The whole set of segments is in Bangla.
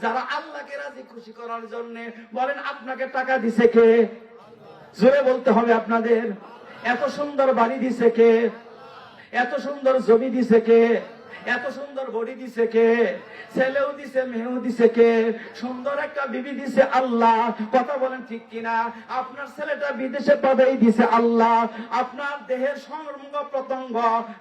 যারা আল্লাহকে রাজি খুশি করার জন্য বলেন আপনাকে টাকা দিছে কে? জোরে বলতে হবে আপনাদের। এত সুন্দর বাড়ি দিছে কে? এত সুন্দর জমি দিছে কে? এত সুন্দর বডি দিছে কে? ছেলেও দিছে, মেয়েও দিছে কে? সুন্দর একটা বিবি দিছে আল্লাহ। কথা বলেন ঠিক কিনা? আপনার ছেলেটা বিদেশে পাবেই দিছে আল্লাহ। আপনার দেহের সঙ্গ প্রত্যঙ্গ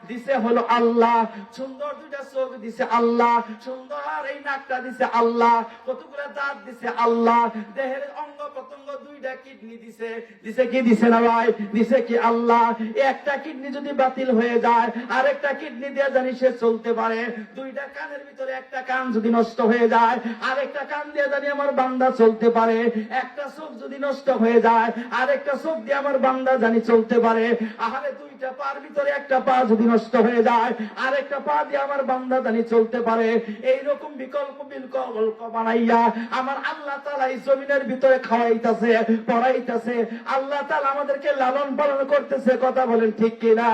দিছে হলো আল্লাহ। সুন্দর দুইটা চোখ দিছে আল্লাহ। সুন্দর এই নাকটা দিছে আল্লাহ। কতগুলো দাঁত দিছে আল্লাহ। দেহের অঙ্গ প্রত্যঙ্গ দুইটা কিডনি দিছে। দিছে কি? দিছে না ভাই? দিছে কি আল্লাহ? একটা কিডনি যদি বাতিল হয়ে যায় আরেকটা কিডনি দিয়ে জানি সে চলতে পারে। দুইটা কানের ভিতরে একটা কান যদি নষ্ট হয়ে যায় আরেকটা কান দিয়ে জানি আমার বান্দা চলতে পারে। একটা চোখ যদি নষ্ট হয়ে যায় আরেকটা চোখ দিয়ে আমার বান্দা জানি চলতে পারে। আহারে দুইটা পার ভিতরে একটা পা যদি নষ্ট হয়ে যায় আরেকটা পা দিয়ে আমার বান্দা জানি চলতে পারে। এইরকম বিকল্প বিকল্প বানাইয়া আমার আল্লাহ তাআলা এই জমিনের ভিতরে খাওয়াইতেছে, পড়াইতেছে। আল্লাহ তাআলা আমাদেরকে লালন পালন করতেছে। কথা বলেন ঠিক কিনা?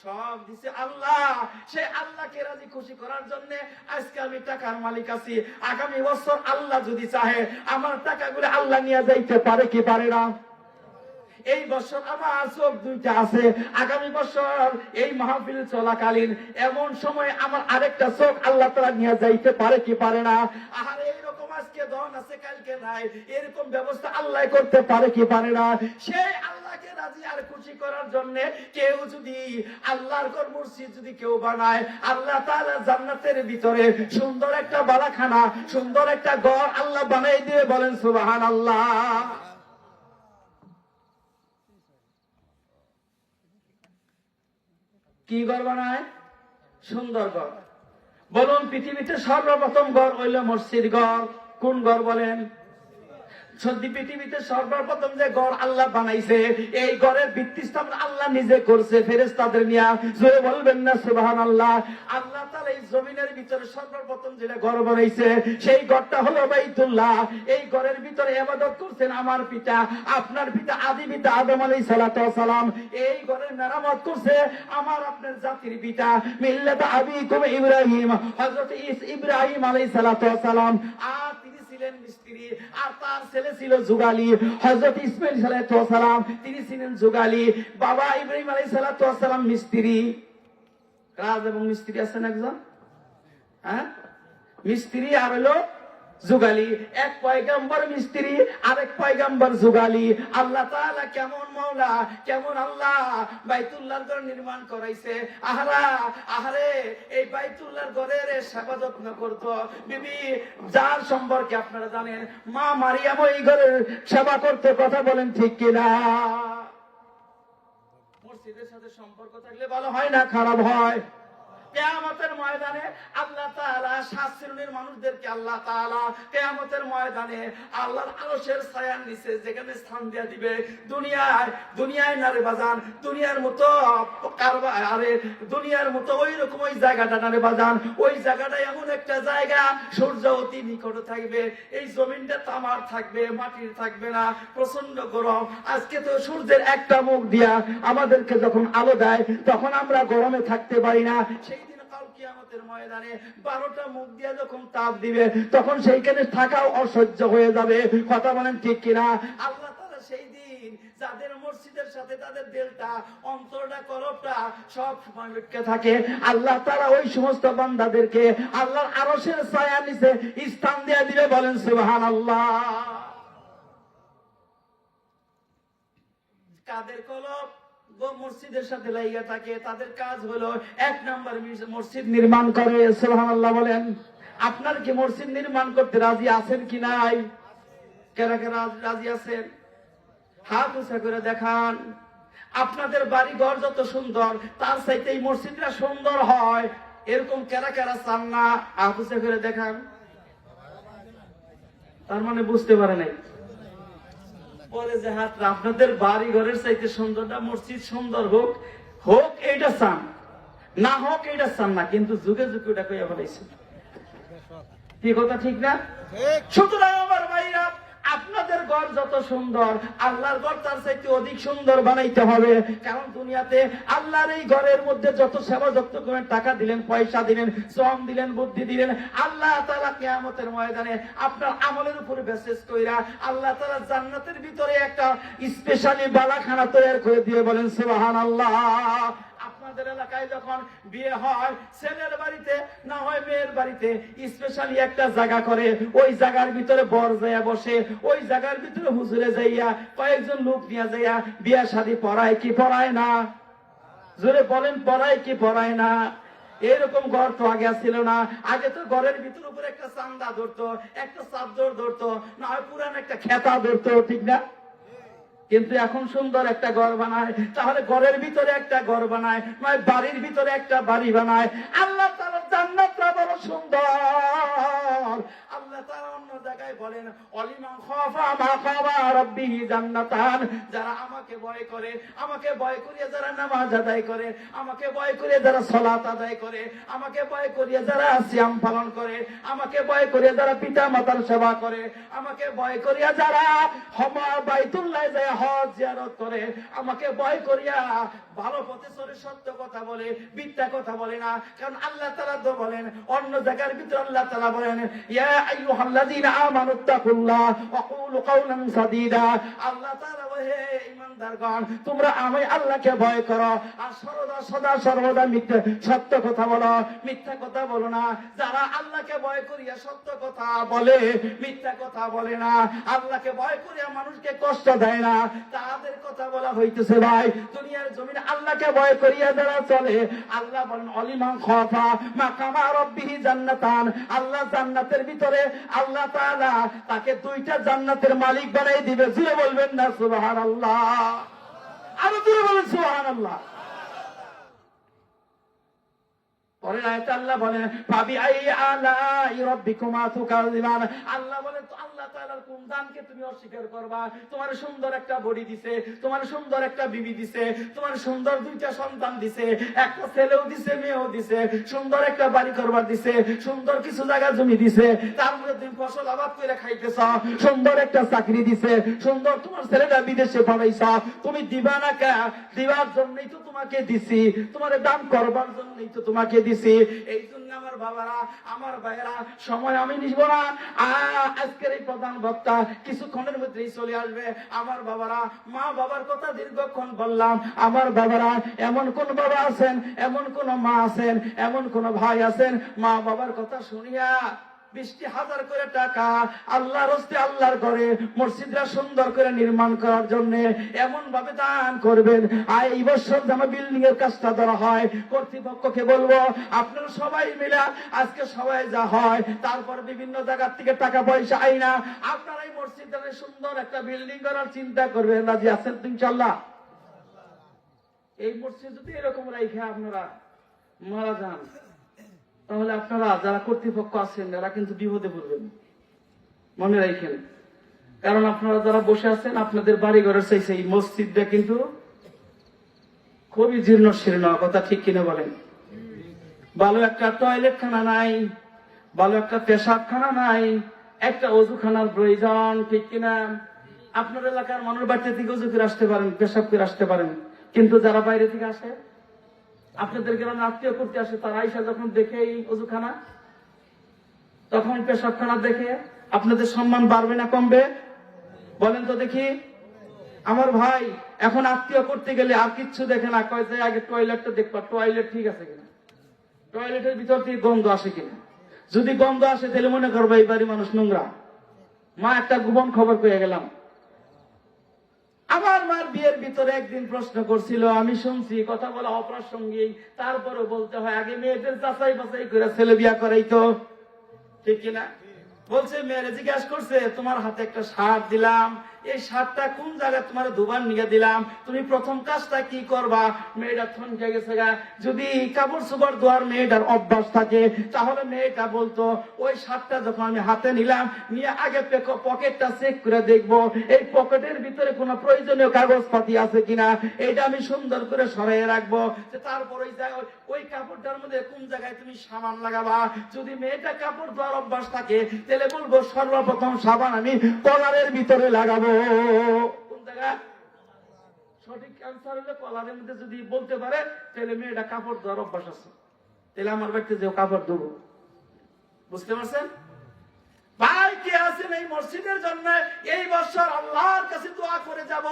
সব দিছে আল্লাহ। সে আল্লাহকে রাজি খুশি করার জন্য আজকে আমি টাকার মালিক আছি। আগামী বছর আল্লাহ যদি চাহে আমার টাকাগুলো আল্লাহ নিয়ে যাইতে পারে কি পারে না? এই বছর আমার চোখ দুইটা আছে, আগামী বছর এই মাহফিল চলাকালীন এমন সময় আমার আরেকটা চোখ আল্লাহ তাআলা নিয়ে যাইতে পারে কি পারে না? আর এইরকম আজকে ধন আছে কালকে নাই, এরকম ব্যবস্থা আল্লাহ করতে পারে কি পারে না? সেই আল্লাহকে রাজি আর খুশি করার জন্য কেউ যদি আল্লাহর ঘর মসজিদ যদি কেউ বানায়, আল্লাহ তাআলা জান্নাতের ভিতরে সুন্দর একটা বালাখানা, সুন্দর একটা ঘর আল্লাহ বানাই দিয়ে বলেন সুবহানাল্লাহ। কি ঘর বানায়? সুন্দর ঘর। বলুন পৃথিবীতে সর্বপ্রথম ঘর হইল মসজিদ ঘর। কোন ঘর বলেন? সত্যি পৃথিবীতে সর্বপ্রথম যে ঘর আল্লাহ বানাইছে এই ঘরের ভিত্তি স্থাপন আল্লাহ নিজে করছে ফেরেশতাদের নিয়ে। জোরে বলবেন না সুবহানাল্লাহ। আল্লাহ তাআলা এই জমিনের ভিতরে সর্বপ্রথম যেটা ঘর বানাইছে সেই ঘরটা হলো বাইতুল্লাহ। এই ঘরের ভিতরে ইবাদত করছেন আমার পিতা, আপনার পিতা, আদি পিতা আদম আলাইহিস সালাতু ওয়াস সালাম। এই ঘরের মেরামত করছে আমার আপনার জাতির পিতা মিল্লাত আবিকুম ইব্রাহিম, হযরত ইব্রাহিম আলাইহিস সালাতু ওয়াস সালাম। আর তিনি ছিলেন মিস্ত্রি আর তার ছেলে ছিল যুগালী। হযরত ইসমাঈল সালাতু ওয়াস সালাম তিনি ছিলেন যুগালী। বাবা ইব্রাহিম আলাইহিস সালাতু ওয়াস সালাম মিস্ত্রি। কাজ এবং মিস্ত্রি আছেন একজন? হ্যাঁ, মিস্ত্রি আর হলো যুগালী। এক পয়গম্বর মিস্ত্রি, আরেক পয়গম্বর যুগালী। আল্লাহ তাআলা কেমন মাওলা, কেমন আল্লাহ বাইতুল্লাহর ঘর নির্মাণ করাইছে। আহারে এই বাইতুল্লাহর ঘরের সেবা যত্ন করতো বিবি, যার সম্পর্কে আপনারা জানেন মা মারিয়াম এই ঘরের সেবা করতে। কথা বলেন ঠিক কিনা? মসজিদের সাথে সম্পর্ক থাকলে ভালো হয় না খারাপ হয়? কিয়ামতের ময়দানে আল্লাহ তাআলা 7 শ্রেণীর মানুষদেরকে আল্লাহ তাআলা কিয়ামতের ময়দানে আল্লাহর আরশের ছায়ার নিচে যেখানে স্থান দিয়ে দিবে। দুনিয়ায় নারে বাজান, দুনিয়ার মতো আরে দুনিয়ার মতো ওই রকম ওই জায়গাটা নারে বাজান, ওই জায়গাটা এমন একটা জায়গা সূর্য অতি নিকটে থাকবে। এই জমিনটা তামার থাকবে, মাটির থাকবে না, প্রচন্ড গরম। আজকে তো সূর্যের একটা মুখ দিয়া আমাদেরকে যখন আলো দেয় তখন আমরা গরমে থাকতে পারি না। সেই কিয়ামতের ময়দানে 12টা মুখ দিয়ে যখন তাপ দিবে তখন সেইখানে থাকাও অসহ্য হয়ে যাবে। কথা বলেন ঠিক কিনা? আল্লাহ তাআলা সেই দিন যাদের মসজিদের সাথে তাদের দিলটা, অন্তরটা, কলবটা সব সময় লটকে থাকে, আল্লাহ তাআলা ওই সমস্ত বান্দাদেরকে আল্লাহর আরশের ছায়ার নিচে স্থান দিয়ে দিবে। বলেন সুবহানাল্লাহ। কাদের কলব মসজিদের সাথে লাইগা থাকে তাদের কাজ হলো 1 নাম্বার মসজিদ নির্মাণ করে। সুবহানাল্লাহ বলেন। আপনার কি মসজিদ নির্মাণ করতে রাজি আছেন কি নাই? কারা কারা রাজি আছেন? হাত উঁচা করে দেখান। আপনাদের বাড়ি ঘর যত সুন্দর তার চাইতে এই মসজিদটা সুন্দর হয়, এরকম কারা কারা চান না? হাত উঁচা করে দেখান। তার মানে বুঝতে পারে নাই। পরে যে হাত, আপনাদের বাড়ি ঘরের চাইতে সুন্দরটা মসজিদ সুন্দর হোক হোক এইটা চান, না হোক এইটা চান না, কিন্তু যুগে যুগে ওটা কইয়া ফেলাইছে। কি কথা ঠিক না? সুতরাং আমার ভাইরা আপনাদের ঘর যত সুন্দর, আল্লাহর ঘর তার চাইতে অধিক সুন্দর বানাইতে হবে। কারণ দুনিয়াতে আল্লাহর এই ঘরের মধ্যে যত সেবা যত্ন করেন, টাকা দিলেন, পয়সা দিলেন, শ্রম দিলেন, বুদ্ধি দিলেন, আল্লাহ তাআলা কিয়ামতের ময়দানে আপনার আমলের উপর বেসিস কইরা আল্লাহ তাআলা জান্নাতের ভিতরে একটা স্পেশালি বালাখানা তৈরি করে দিয়ে বলেন সুবহানাল্লাহ। আপনাদের এলাকায় যখন বিয়ে হয়, ছেলের বাড়িতে না হয় মেয়ের বাড়িতে স্পেশালি একটা জায়গা করে, ওই জায়গার ভিতরে বর যাইয়া বসে, ওই জায়গার ভিতরে হুজুরে যাইয়া কয়েকজন লোক নিয়ে যাইয়া বিয়া শাদী পড়ায় কি পড়ায় না? জোরে বলেন, পড়ায় কি পড়ায় না? এরকম ঘর তো আগে ছিল না। আগে তো ঘরের ভিতর উপরে একটা চান্দা ধরতো, একটা চাদর ধরতো, না হয় পুরান একটা খেতা ধরতো, ঠিক না? কিন্তু এখন সুন্দর একটা ঘর বানায়। তাহলে ঘরের ভিতরে একটা ঘর বানায়, নয় বাড়ির ভিতরে একটা বাড়ি বানায়। আল্লাহ তাআলার জান্নাতটা বড় সুন্দর। আল্লাহ তাআলা অন্য জায়গায় বলেন, অলিমান খাফা মাকামা রাব্বিহি জান্নাতান, যারা আমাকে ভয় করে, আমাকে ভয় করিয়া যারা নামাজ আদায় করে, আমাকে ভয় করিয়া যারা সালাত আদায় করে, আমাকে ভয় করিয়া যারা সিয়াম পালন করে, আমাকে ভয় করিয়া যারা পিতা মাতার সেবা করে, আমাকে ভয় করিয়া যারা বাইতুল্লাহ যায় হজ জিয়ারত করে, আমাকে ভয় করিয়া ভালো পথে চলে, সত্য কথা বলে, মিথ্যা কথা বলে না। কারণ আল্লাহ তাআলা তো বলেন অন্য জায়গার ভিতরে, আল্লাহ তাআলা বলেন ইয়া আইয়ুহাল্লাযীনা আমানুত্তাকুল্লাহ ওয়া কুলু কাওলান সাদীদা। আল্লাহ তাআলা বলে, হে ঈমানদারগণ, তোমরা আমি আল্লাহকে ভয় করো আর সদা সর্বদা সত্য কথা বলো, মিথ্যা কথা বলো না। যারা আল্লাহকে ভয় করিয়া সত্য কথা বলে, মিথ্যা কথা বলে না, আল্লাহকে ভয় করিয়া মানুষকে কষ্ট দেয় না, তাদের কথা বলা হইতেছে ভাই দুনিয়ার জমিনে আল্লাহকে ভয় করিয়া যারা চলে, আল্লাহ বলেন অলিমান খাফা মাকামা রাব্বিহি জান্নাতান, আল্লাহ জান্নাতের ভিতরে আল্লাহ তাআলা তাকে দুইটা জান্নাতের মালিক বানাই দিবে। জোরে বলবেন না সুবহানাল্লাহ? আরো জোরে বলেন সুবহানাল্লাহ। পরের আয়াতে আল্লাহ বলেন ফাবি আই আলাই রাব্বিকুমা তুকাযিবান। আল্লাহ বলেন তো আল্লাহ তাআলার কোন দানকে তুমি অস্বীকার করবা? তোমার সুন্দর একটা বডি দিছে, তোমার সুন্দর একটা বিবি দিছে, তোমার সুন্দর দুইটা সন্তান দিছে, একটা ছেলেও দিছে, মেয়েও দিছে, সুন্দর একটা বাড়ি করবার দিছে, সুন্দর কিছু জায়গা জমি দিছে, তারপরে তুমি ফসল আবাদ করে খাইতেছ, সুন্দর একটা চাকরি দিছে, সুন্দর তোমার ছেলেটা বিদেশে পড়াইছ, তুমি দিবা না কে? দিবার জন্যই তো তোমাকে দিছি, তোমার দান করবার জন্যই তো তোমাকে দিছি। এই জন্য আমার বাবারা, আমার ভাইয়েরা, সময় আমি নিব না, আজকের এই প্রধান বক্তা কিছুক্ষণের মধ্যেই চলে আসবে। আমার বাবারা, মা বাবার কথা দীর্ঘক্ষণ বললাম। আমার বাবারা, এমন কোন বাবা আছেন, এমন কোন মা আছেন, এমন কোন ভাই আছেন, মা বাবার কথা শুনিয়া 20,000 করে টাকা আল্লাহর হস্তে আল্লাহর ঘরে মসজিদরা সুন্দর করে নির্মাণ করার জন্য এমন ভাবে দান করবেন। আর এই বছর যেন বিল্ডিং এর কাজটা ধরা হয়, কর্তৃপক্ষকে বলবো আপনারা সবাই মিলে আজকে সবাই যা হয়, তারপর বিভিন্ন জায়গা থেকে টাকা পয়সা আইনা আপনারা এই মসজিদে সুন্দর একটা বিল্ডিং করার চিন্তা করবেন। রাজি আছেন তো ইনশাআল্লাহ? এই মসজিদ যদি এরকম রাইখে আপনারা মারা যান, তাহলে আপনারা যারা কর্তৃপক্ষ আছেন এরা কিন্তু বিপদে পড়বেন, মনে রাখেন। কারণ আপনারা যারা বসে আছেন, আপনাদের বাড়ি ঘরের চাইছে এই মসজিদটা কিন্তু খুবই জীর্ণ শীর্ণ, কথা ঠিক কিনা বলেন? ভালো একটা টয়লেট খানা নাই, ভালো একটা পেশাব খানা নাই, একটা অজুখানার প্রয়োজন, ঠিক কিনা? আপনার এলাকার মানুষ বাড়িতে থেকে অজু করে আসতে পারেন, পেশাব করে আসতে পারেন, কিন্তু যারা বাইরে থেকে আসে, আপনাদের গ্রামে আত্মীয় করতে আসে, তারা আইসা যখন দেখে এই অজুখানা, তখন পেশাবখানা দেখে আপনাদের সম্মান বাড়বে না কমবে? বলেন তো দেখি। আমার ভাই এখন আত্মীয় করতে গেলে আর কিচ্ছু দেখে না, কয় যে আগে টয়লেটটা দেখবা, টয়লেট ঠিক আছে কিনা, টয়লেটের ভিতর থেকে গন্ধ আসে কিনা। যদি গন্ধ আসে তাহলে মনে করবো এই বাড়ি মানুষ নোংরা। মা একটা গোপন খবর পেয়ে গেলাম। আমার মার বিয়ের ভিতরে একদিন প্রশ্ন করছিল, আমি শুনছি, কথা বলা অপ্রাসঙ্গিক, তারপরে বলতে হয় আগে মেয়েদের যাচাই বাছাই করে ছেলে বিয়া করাই তো, ঠিক কিনা? বলছে মেয়েরে জিজ্ঞাসা করছে, তোমার হাতে একটা শার্ট দিলাম, এই শার্টটা কোন জায়গায় তোমার দুবার নিয়ে দিলাম, তুমি প্রথম কাজটা কি করবা? মেয়েটা থমকে গেছে গা। যদি কাপড় চোপড় ধোয়ার মেয়েটার অভ্যাস থাকে, তাহলে মেয়েটা বলতো ওই শার্টটা যখন আমি হাতে নিলাম, নিয়ে আগে পকেটটা চেক করে দেখবো এই পকেটের ভিতরে কোনো প্রয়োজনীয় কাগজপাতি আছে কিনা, এটা আমি সুন্দর করে সরাইয়ে রাখবো। তারপর ওই কাপড়টার মধ্যে কোন জায়গায় তুমি সাবান লাগাবা। যদি মেয়েটা কাপড় ধোয়ার অভ্যাস থাকে তাহলে বলবো সর্বপ্রথম সাবান আমি কলারের ভিতরে লাগাবো। কোন জায়গায়? সঠিক অ্যান্সার হলে কলারের মধ্যে যদি বলতে পারে তাহলে মেয়েটা কাপড় ধোয়ার অভ্যাস আছে, তাহলে আমার বাড়িতে যে কাপড় ধোবো। বুঝতে পারছেন ভাই? কে আছেন এই মসজিদের জন্য এই বছর আল্লাহর কাছে দোয়া করে যাব,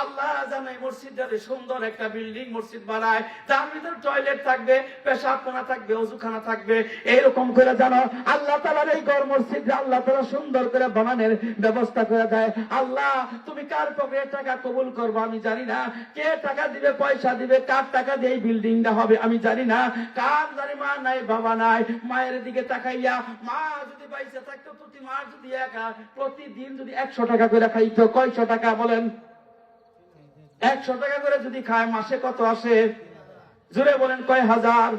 আল্লাহ জানে মসজিদটাতে সুন্দর একটা বিল্ডিং মসজিদ বানায়, তার ভিতরে টয়লেট থাকবে, পেশাবখানা থাকবে, ওযুখানা থাকবে, এইরকম করে জানো আল্লাহ তাআলার এই ঘর মসজিদ আল্লাহ তাআলা সুন্দর করে বানানোর ব্যবস্থা করে দেয়। আল্লাহ তুমি কার পকেটে টাকা কবুল করবো আমি জানি না, কে টাকা দিবে, পয়সা দিবে, কার টাকা দিয়ে এই বিল্ডিংটা হবে আমি জানি না, কার জানি মা নাই বাবা নাই, মায়ের দিকে তাকাইয়া মা যদি পয়সা থাকতো প্রতি মাস যদি প্রতিদিন যদি 100 টাকা করে খাইতো, কয়শো টাকা বলেন? 100 টাকা করে যদি খায় মাসে কত আসে? জোরে বলেন কয় হাজার?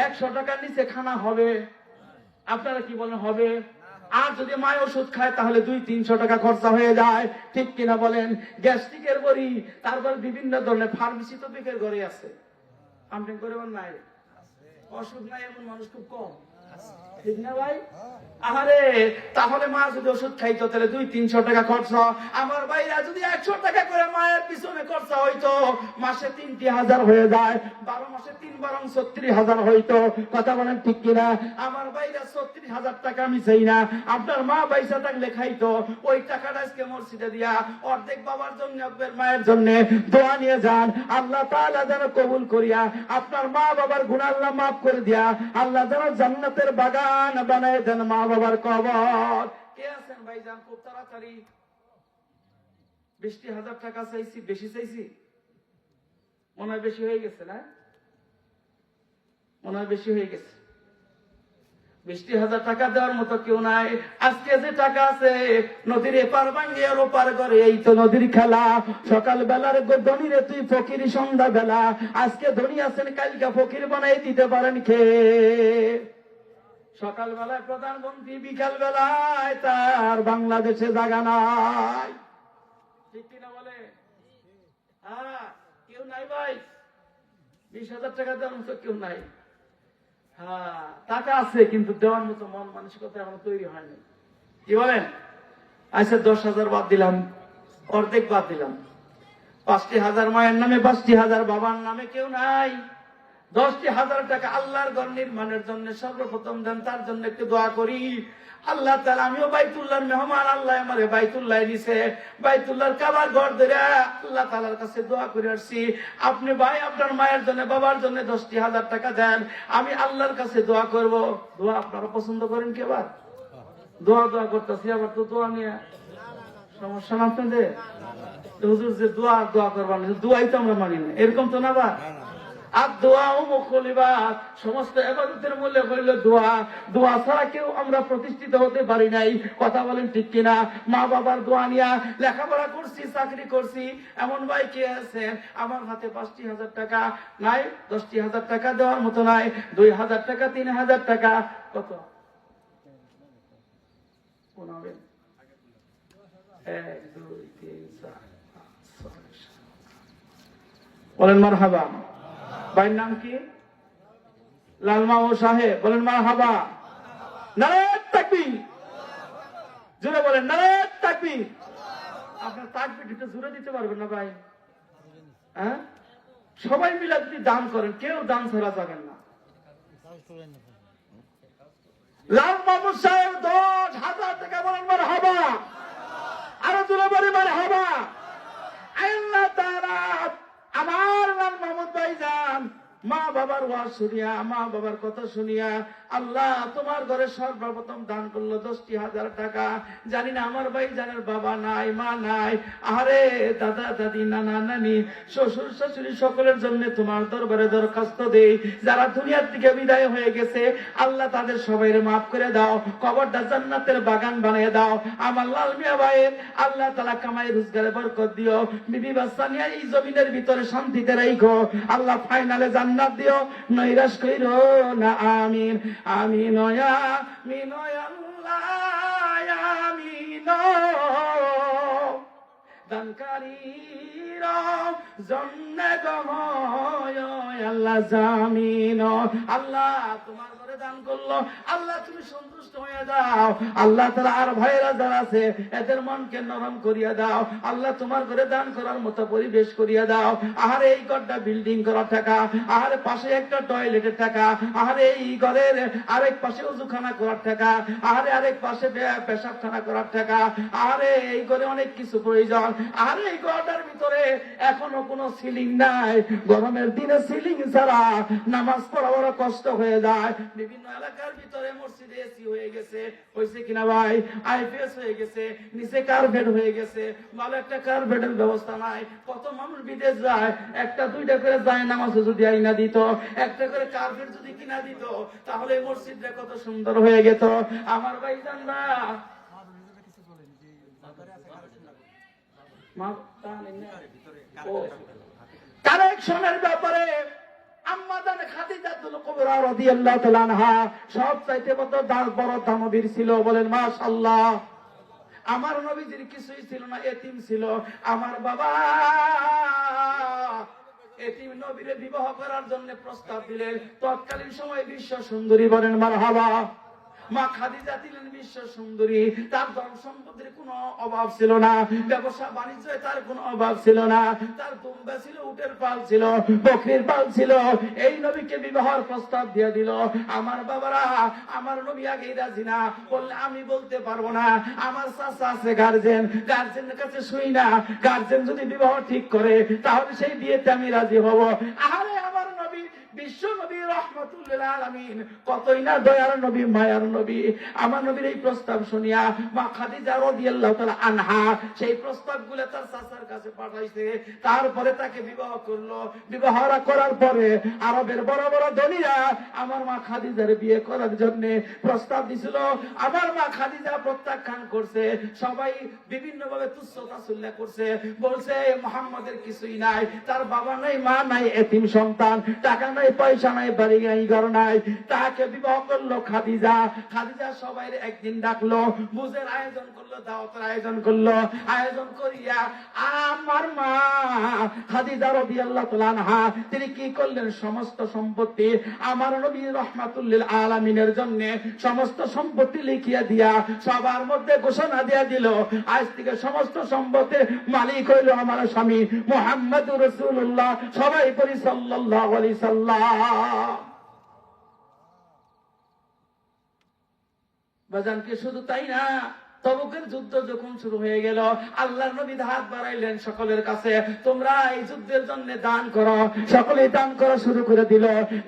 100 টাকার নিচে খানা হবে? আপনারা কি বলেন হবে? আর যদি মায় ওষুধ খায় তাহলে 200-300 টাকা খরচা হয়ে যায়, ঠিক কিনা বলেন? গ্যাস্ট্রিকের বড়ি, তারপর বিভিন্ন ধরনের ফার্মেসি তো বিকের ঘরে আছে, আমটেন করে নাই, অসুখ নাই এমন মানুষ খুব কম, ঠিক না ভাই? আরে তাহলে মা যদি ওষুধ খাইতো তাহলে 200-300 টাকা খরচা, আমার ভাইরা যদি 100 টাকা করে মায়ের পিছনে খরচা হইতো মাসে 3,000 হয়ে যায়, 12 মাসে 3-12 হইতো। কথা বলেন ঠিক কিনা? আমার ভাইরা 36,000 টাকা আমি চাই না, আপনার মা পয়সা থাকলে খাইতো, ওই টাকাটা আজকে মসজিদে দিয়া অর্ধেক বাবার জন্য অর্ধেক মায়ের জন্য দোয়া নিয়ে যান, আল্লাহ তাআলা যেন কবুল করিয়া আপনার মা বাবার গুনাহ আল্লাহ মাফ করে দিয়া আল্লাহ যেন জান্নাতের বাগান বানায় দেন মা বাবার কবর। কে আছেন ভাইজান? খুব তাড়াতাড়ি 20,000 টাকা চাইছি, বেশি চাইছি মনে হয়, বেশি হয়ে গেছে না? মনে হয় বেশি হয়ে গেছে। 20,000 টাকা দেওয়ার মতো কেউ নাই। আজকে যে টাকা আছে নদীর এপার ভাঙ্গিয়ে ওপার করে, এই তো নদীর খেলা। সকাল বেলার ধনী রে তুই ফকির সন্ধ্যা বেলা, আজকে ধনী আছেন কালকে ফকির বানাই দিতে পারেন কে? সকাল বেলায় প্রধানমন্ত্রী, বিকাল বেলায় তার বাংলাদেশে জায়গা নাই, ঠিক কিনা বলে? হ্যাঁ, কেউ নাই ভাই। 20,000 টাকা দেওয়ার মতো কেউ নাই। হ্যাঁ, টাকা আছে কিন্তু দেওয়ার মতো মন মানসিকতা এখন তৈরি হয়নি। কি বলেন? আচ্ছা 10,000 বাদ দিলাম, অর্ধেক বাদ দিলাম, 5,000 মায়ের নামে, 5,000 বাবার নামে কেউ নাই। 10,000 টাকা আল্লাহর ঘর নির্মাণের জন্য সর্বপ্রথম দেন, তার জন্য একটু দোয়া করি। আল্লাহ তাআলা, আমিও বাইতুল্লাহর মেহমান, আল্লাহ আমারে বাইতুল্লাহ দিছে, বাইতুল্লাহর কাবার ঘর ধরে আল্লাহ তাআলার কাছে দোয়া করে আসছি। আপনি ভাই আপনার মায়ের জন্য বাবার জন্য 10,000 টাকা দেন, আমি আল্লাহর কাছে দোয়া করব। দোয়া আপনারা পছন্দ করেন কি? আবার দোয়া করতেছি, আবার তো দোয়া নিয়ে সমস্যা না আপনাদের? হুজুর যে দোয়া করবেন, দোয়াই তো আমরা মানি না, এরকম তো না? বা আর দোয়া ও মুখলিবাত, সমস্ত ইবাদতের মূল্য হইল দোয়া। দোয়া ছাড়া কেউ আমরা প্রতিষ্ঠিত হতে পারি নাই। কথা বলেন ঠিক কিনা? মা বাবার দোয়া নিয়া লেখাপড়া করছি, চাকরি করছি, এমন ভাই কে আছেন আমার হাতে 5,000 টাকা নাই, 10,000 টাকা দেওয়ার মতো নাই, 2,000 টাকা, 3,000 টাকা, কত? 1, 2, 3, 4, 5, 6, বলেন মারহাবা। ভাইয়ের নাম কি? লাল মামু সাহেব, বলেন মারহাবা। নারে তাকবীর, জোরে বলেন নারে তাকবীর। আপনার তাকবীর একটু জোরে দিতে পারবেন না ভাই? হ্যাঁ, সবাই মিলে যদি দান করেন, কেউ দান ছাড়া যাবেন না। লাল মামু সাহেব 10,000 টাকা, বলেন মারহাবা। আরো জোরে বলেন মারহাবা। আল্লাহ তাআলা আমার লাল মাহমুদ ভাইজান মা বাবার ওয়াজ শুনিয়া, মা বাবার কথা শুনিয়া আল্লাহ তোমার ঘরে সর্বপ্রথম দান করলো 10,000 টাকা। জানি না আমার ভাই জানের বাবা নাই, মা নাই, আরে দাদা দাদি, নানা নানি, শ্বশুর শাশুড়ি, সকলের জন্য তোমার দরবারে দরখাস্ত দেই, যারা দুনিয়ার থেকে বিদায় হয়ে গেছে আল্লাহ তাদের সবাইরে মাফ করে দাও, কবরটা জান্নাতের বাগান বানিয়ে দাও। আমার লাল মিয়া ভাইয়ের আল্লাহ তাআলা কামাই রোজগারে বরকত দিও, বিবি বাচ্চা নিয়ে এই জমিনের ভিতরে শান্তিতে রাখো, আল্লাহ ফাইনালে জান্নাত দিও, নৈরাশ কইরো না। আমিন আমিন আমিন আল্লাহ আমিন। দানকারীর জন্নে গময় আল্লাহ জামিন। আল্লাহ তোমার ঘরে দান করলো, আল্লাহ তুমি সন্তুষ্ট হয়ে যাও। আল্লাহ তাআলা আর ভাইরা যারা আছে এদের মনকে নরম করিয়া দাও। আল্লাহ তোমার ঘরে দান করার মতো পরিবেশ করিয়া দাও। আর এই ঘরটা বিল্ডিং করার টাকা, আর পাশে একটা টয়লেটের টাকা, আর এই ঘরের আরেক পাশে ওযুখানা করার টাকা, আর আরেক পাশে পেশাবখানা করার টাকা, আর এই ঘরে অনেক কিছু প্রয়োজন। আর এই ঘরটার ভিতরে এখনো কোনো সিলিং নাই। গরমের দিনে সিলিং ছাড়া নামাজ পড়া বড় কষ্ট হয়ে যায়। বিভিন্ন এলাকার ভিতরে মসজিদে এসি হয়ে গেছে, হয়েছে কিনা ভাই? আইপিএস হয়ে গেছে, নিচে কার্পেট হয়ে গেছে, ভালো একটা কার্পেটের ব্যবস্থা নাই। কত মানুষ বিদেশ যায়, একটা দুইটা করে যায় নামাজ যদি আইনা দিত, একটা করে কার্পেট যদি কিনা দিত, তাহলে মসজিদটা কত সুন্দর হয়ে যেত। আমার ভাই জানরা কারেকশনের ব্যাপারে আম্মাজান খাদিজাতুল কুবরা রাদিয়াল্লাহু তাআলা আনহা সবচাইতে বড় দানবীর ছিল। বলেন মাশাআল্লাহ। আমার নবীজির কিছুই ছিল না, এতিম ছিল। আমার বাবা এতিম নবীরে বিবাহ করার জন্য প্রস্তাব দিলেন। তৎকালীন সময় বিশ্ব সুন্দরী, বলেন মারহাবা। মা খাদিজা ছিলেন বিশ্ব সুন্দরী। তার ধন সম্পদের কোনো অভাব ছিল না, ব্যবসা বাণিজ্যে তার কোনো অভাব ছিল না। তার দুম্বা ছিল, উটের পাল ছিল, বকরির পাল ছিল। এই নবীকে বিবাহের প্রস্তাব দিয়ে দিল। আমার বাবারা, আমার নবী আগেই রাজি না, বললে আমি বলতে পারবো না। আমার চাচা আছে গার্জেন, গার্জেনের কাছে শুই না। গার্জেন যদি বিবাহ ঠিক করে তাহলে সেই বিয়েতে আমি রাজি হব। আরে আমার নবী বিশ্ব নবী রাহমাতুল আলামিন, কতই না দয়ার নবী, মায়ার নবী। আমার নবীর এই প্রস্তাব শুনিয়া মা খাদিজা রাদিয়াল্লাহু তাআলা আনহা সেই প্রস্তাবগুলো তার চাচার কাছে পাঠাইছে। তারপরে তাকে বিবাহ করলো। বিবাহ করার পরে আরবের বড় বড় ধনীরা আমার মা খাদিজার বিয়ে করার জন্য প্রস্তাব দিছিল। আমার মা খাদিজা প্রত্যাখ্যান করছে। সবাই বিভিন্ন ভাবে তুচ্ছ তাচ্ছিল্য করছে, বলছে মুহাম্মাদের কিছুই নাই, তার বাবা নাই, মা নাই, এতিম সন্তান, টাকা নাই, পয়সা নাই, বাড়ি নাই, ঘর নাই। তাকে বিবাহ করলো খাদিজা। খাদিজা সবাই একদিন ডাকলো, বুঝের আয়োজন করলো, দাওয়াতের আয়োজন করলো। আয়োজন করিয়া আমার মা খাদিজা রাদিয়াল্লাহু তাআলা আনহা তিনি কি করলেন? সমস্ত সম্পত্তি আমার নবী রাহমাতুল লিল আলামিনের জন্য সমস্ত সম্পত্তি লিখিয়া দিয়া সবার মধ্যে ঘোষণা দিয়া দিল, আজ থেকে সমস্ত সম্পত্তির মালিক হইল আমার স্বামী মুহাম্মদুর রাসূলুল্লাহ। সবাই পড়ি সাল্লাল্লাহু আলাইহি সাল্লাম। বাজান কি শুধু তাই না, তবুকের যুদ্ধ যখন শুরু হয়ে গেল, আল্লাহর নবী হাত বাড়াইলেন সকলের কাছে, তোমরা এই যুদ্ধের জন্য দান করো। সকলে দান করা শুরু করে দিল।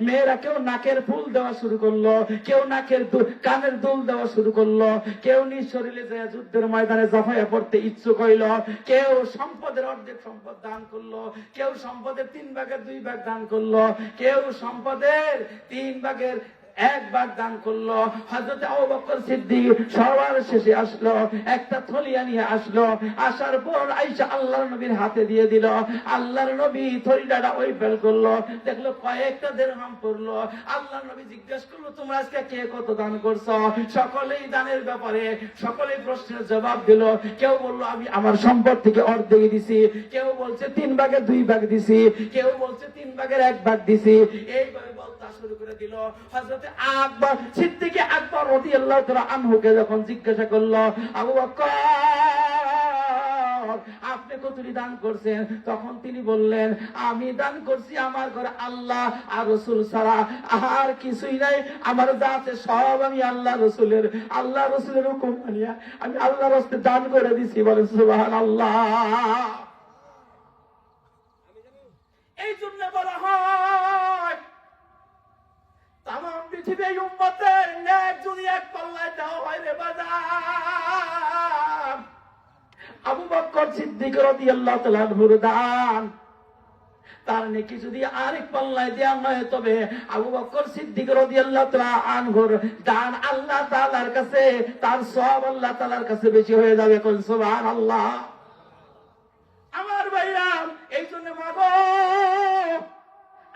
মেয়েরা কেউ নাকের ফুল দেওয়া শুরু করলো, কেউ নাকের কানের দুল দেওয়া শুরু করলো, কেউ নিজ শরীরে যায় যুদ্ধের ময়দানে জফায়া পড়তে ইচ্ছুক হইল, কেউ সম্পদের অর্ধেক সম্পদ দান করলো, কেউ সম্পদের 3 ভাগের 2 ভাগ দান করলো, কেউ সম্পদের 3 ভাগের 1 ভাগ দান করলো। হযরত আবু বকর সিদ্দিক সবার শেষে আসলো, একটা থলিয়া নিয়ে আসলো। আসার পর আয়েশা আল্লাহর নবীর হাতে দিয়ে দিল। আল্লাহর নবী থলিয়াটা ওই ফেল করলো, দেখলো কয়েকটা দিরহাম পড়লো। আল্লাহর নবী জিজ্ঞেস করলো, তোমরা আজকে কে কত দান করছো? সকলেই দানের ব্যাপারে সকলেই প্রশ্নের জবাব দিল। কেউ বললো আমি আমার সম্পদ থেকে অর্ধেক দিছি, কেউ বলছে 3 ভাগের 2 ভাগ দিছি, কেউ বলছে 3 ভাগের 1 ভাগ দিছি। এইভাবে বলতে শুরু করে দিল। হযরত আকবর সিদ্দিক আকবর রাদিয়াল্লাহু তাআলা আনহুকে যখন জিজ্ঞাসা করলো, আবু বকর আপনি কতটি দান করছেন? তখন তিনি বললেন, আমি দান করছি আমার ঘরে আল্লাহ আর রাসূল ছাড়া আর কিছুই নাই। আমার যা আছে সব আমি আল্লাহ রাসূলের হুকুম মানিয়া আমি আল্লাহর রাস্তে দান করে দিছি। বলেন সুবহানাল্লাহ। এই জন্য বলা হয় তাম পৃথিবীর উম্মতের ন্যাক যদি এক পাল্লায় দেওয়া হয় রে বাজার, আবু বকর সিদ্দিক রাদিয়াল্লাহু তাআলা আনহুর দান, তার নেকি যদি আরেক পাল্লায় দেওয়া হয়, তবে আবু বকর সিদ্দিক রাদিয়াল্লাহু তাআলা আনহুর দান আল্লাহ তাআলার কাছে, তার সওয়াব আল্লাহ তাআলার কাছে বেশি হয়ে যাবে। কোন সুবহানাল্লাহ। আমার ভাইরা, এই জন্য মাগো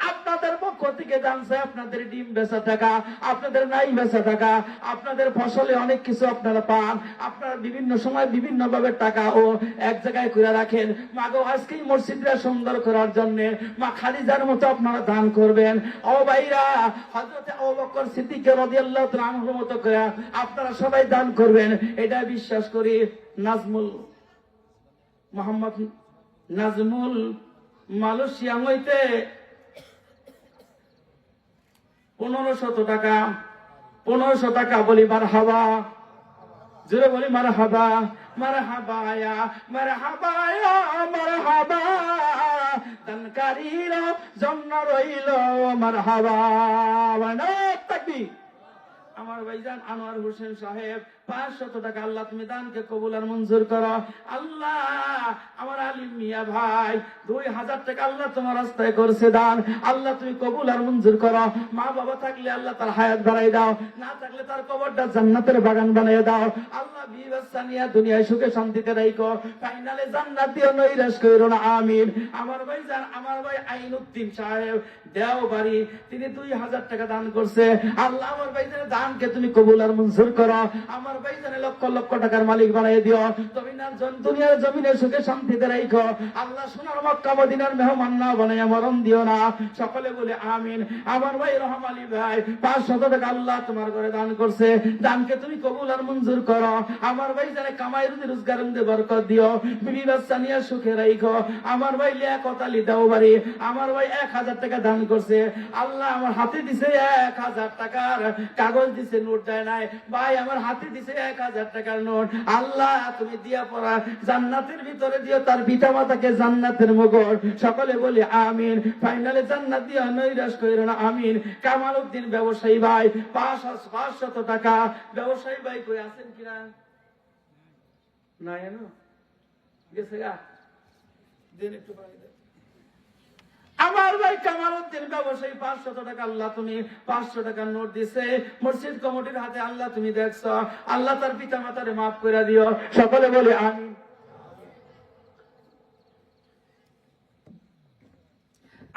আপনাদের আমাদের পক্ষ থেকে জানছে আপনাদের ডিম বেচা টাকা, আপনাদের নাই বেচা টাকা, আপনাদের ফসলে অনেক কিছু আপনারা পান, আপনারা বিভিন্ন সময় বিভিন্ন ভাবে টাকা ও এক জায়গায় করে রাখেন। মাগো আজকে মসজিদটা সুন্দর করার জন্য মা খাদিজার মতো আপনারা দান করবেন। ও ভাইরা, হযরত আবু বকর সিদ্দিক রাদিয়াল্লাহু তাআলা আনহুর মতো করে আপনারা সবাই দান করবেন, এটা বিশ্বাস করি। মোহাম্মদ নাজমুল মালয়েশিয়া হইতে 1500 টাকা, 1500 টাকা বলি মারহাবা, জোরে বলি মারহাবা, মারহাবা ইয়া মারহাবা ইয়া মারহাবা, দানকারীর জন্য রইল মারহাবা। তাকবীর। আমার ভাইজান আনোয়ার হোসেন সাহেব 500 টাকা, আল্লাহ তুমি দানকে কবুল আর মঞ্জুর করো। আল্লাহ আমার আলিম মিয়া ভাই 2000 টাকা আল্লাহ তোমার রাস্তায় করছে দান, আল্লাহ তুমি কবুল আর মঞ্জুর করো। মা বাবা থাকলে আল্লাহ তার হায়াত বাড়াই দাও, না থাকলে তার কবরটা জান্নাতের বাগান বানিয়ে দাও। আল্লাহ বিবাসা নিয়ে দুনিয়ায় সুখে শান্তিতে রাখো, ফাইনালে জান্নাত দিও, নৈরাশ কইরো না, আমিন। আমার ভাইজান আমার ভাই আইনুদ্দিন সাহেব দেওবাড়ি, তিনি 2000 টাকা দান করছে। আল্লাহ আমার ভাইজানের দানকে তুমি কবুল আর মঞ্জুর করো। আমার ভাইজানে লক্ষ লক্ষ টাকার মালিক বানিয়ে দিও, দুনিয়ার জমিনে সুখে শান্তিতে রাখো। আল্লাহ সোনার মক্কা মদিনার মেহমান না বানাইয়া মরণ দিও না। সকলে বলে আমিন। আমার ভাই রহম আলী ভাই 500 টাকা আল্লাহ তোমার ঘরে দান করছে, দানকে তুমি কবুল আর মঞ্জুর করো। আমার ভাই জানে কামাই রুজি রোজগার মধ্যে বরকত দিও, বিবি বাচ্চা নিয়ে সুখে রাখো। আমার ভাই লিয়াকত আলী দেওবাড়ি, আমার ভাই 1000 টাকা দান করছে। আল্লাহ আমার হাতে দিছে 1000 টাকার কাগজ দিছে, নোট দেয় নাই। ভাই আমার হাতে দিছে 1000 টাকার নোট। আল্লাহ তুমি দিয়া পড়া জান্নাতের ভিতরে দিও, তার পিতা মাতাকে জান্নাতের মুকুট। সকলে বলি আমিন। ফাইনালে জান্নাত দিও, নৈরাশ কইরো না, আমিন। কামাল উদ্দিন ব্যবসায়ী ভাই 500 টাকা, ব্যবসায়ী ভাই কই আছেন কিনা? না এনো গেছে গা, দিন একটু পানি দেন। আমার ভাই কামাল উদ্দিন ব্যবসায়ী 500 টাকা আল্লাহ তুমি 500 টাকার নোট দিছে মসজিদ কমিটির হাতে, আল্লাহ তুমি দেখছো। আল্লাহ তার পিতা মাতারে মাফ করে দিও। সকলে বলে আমিন।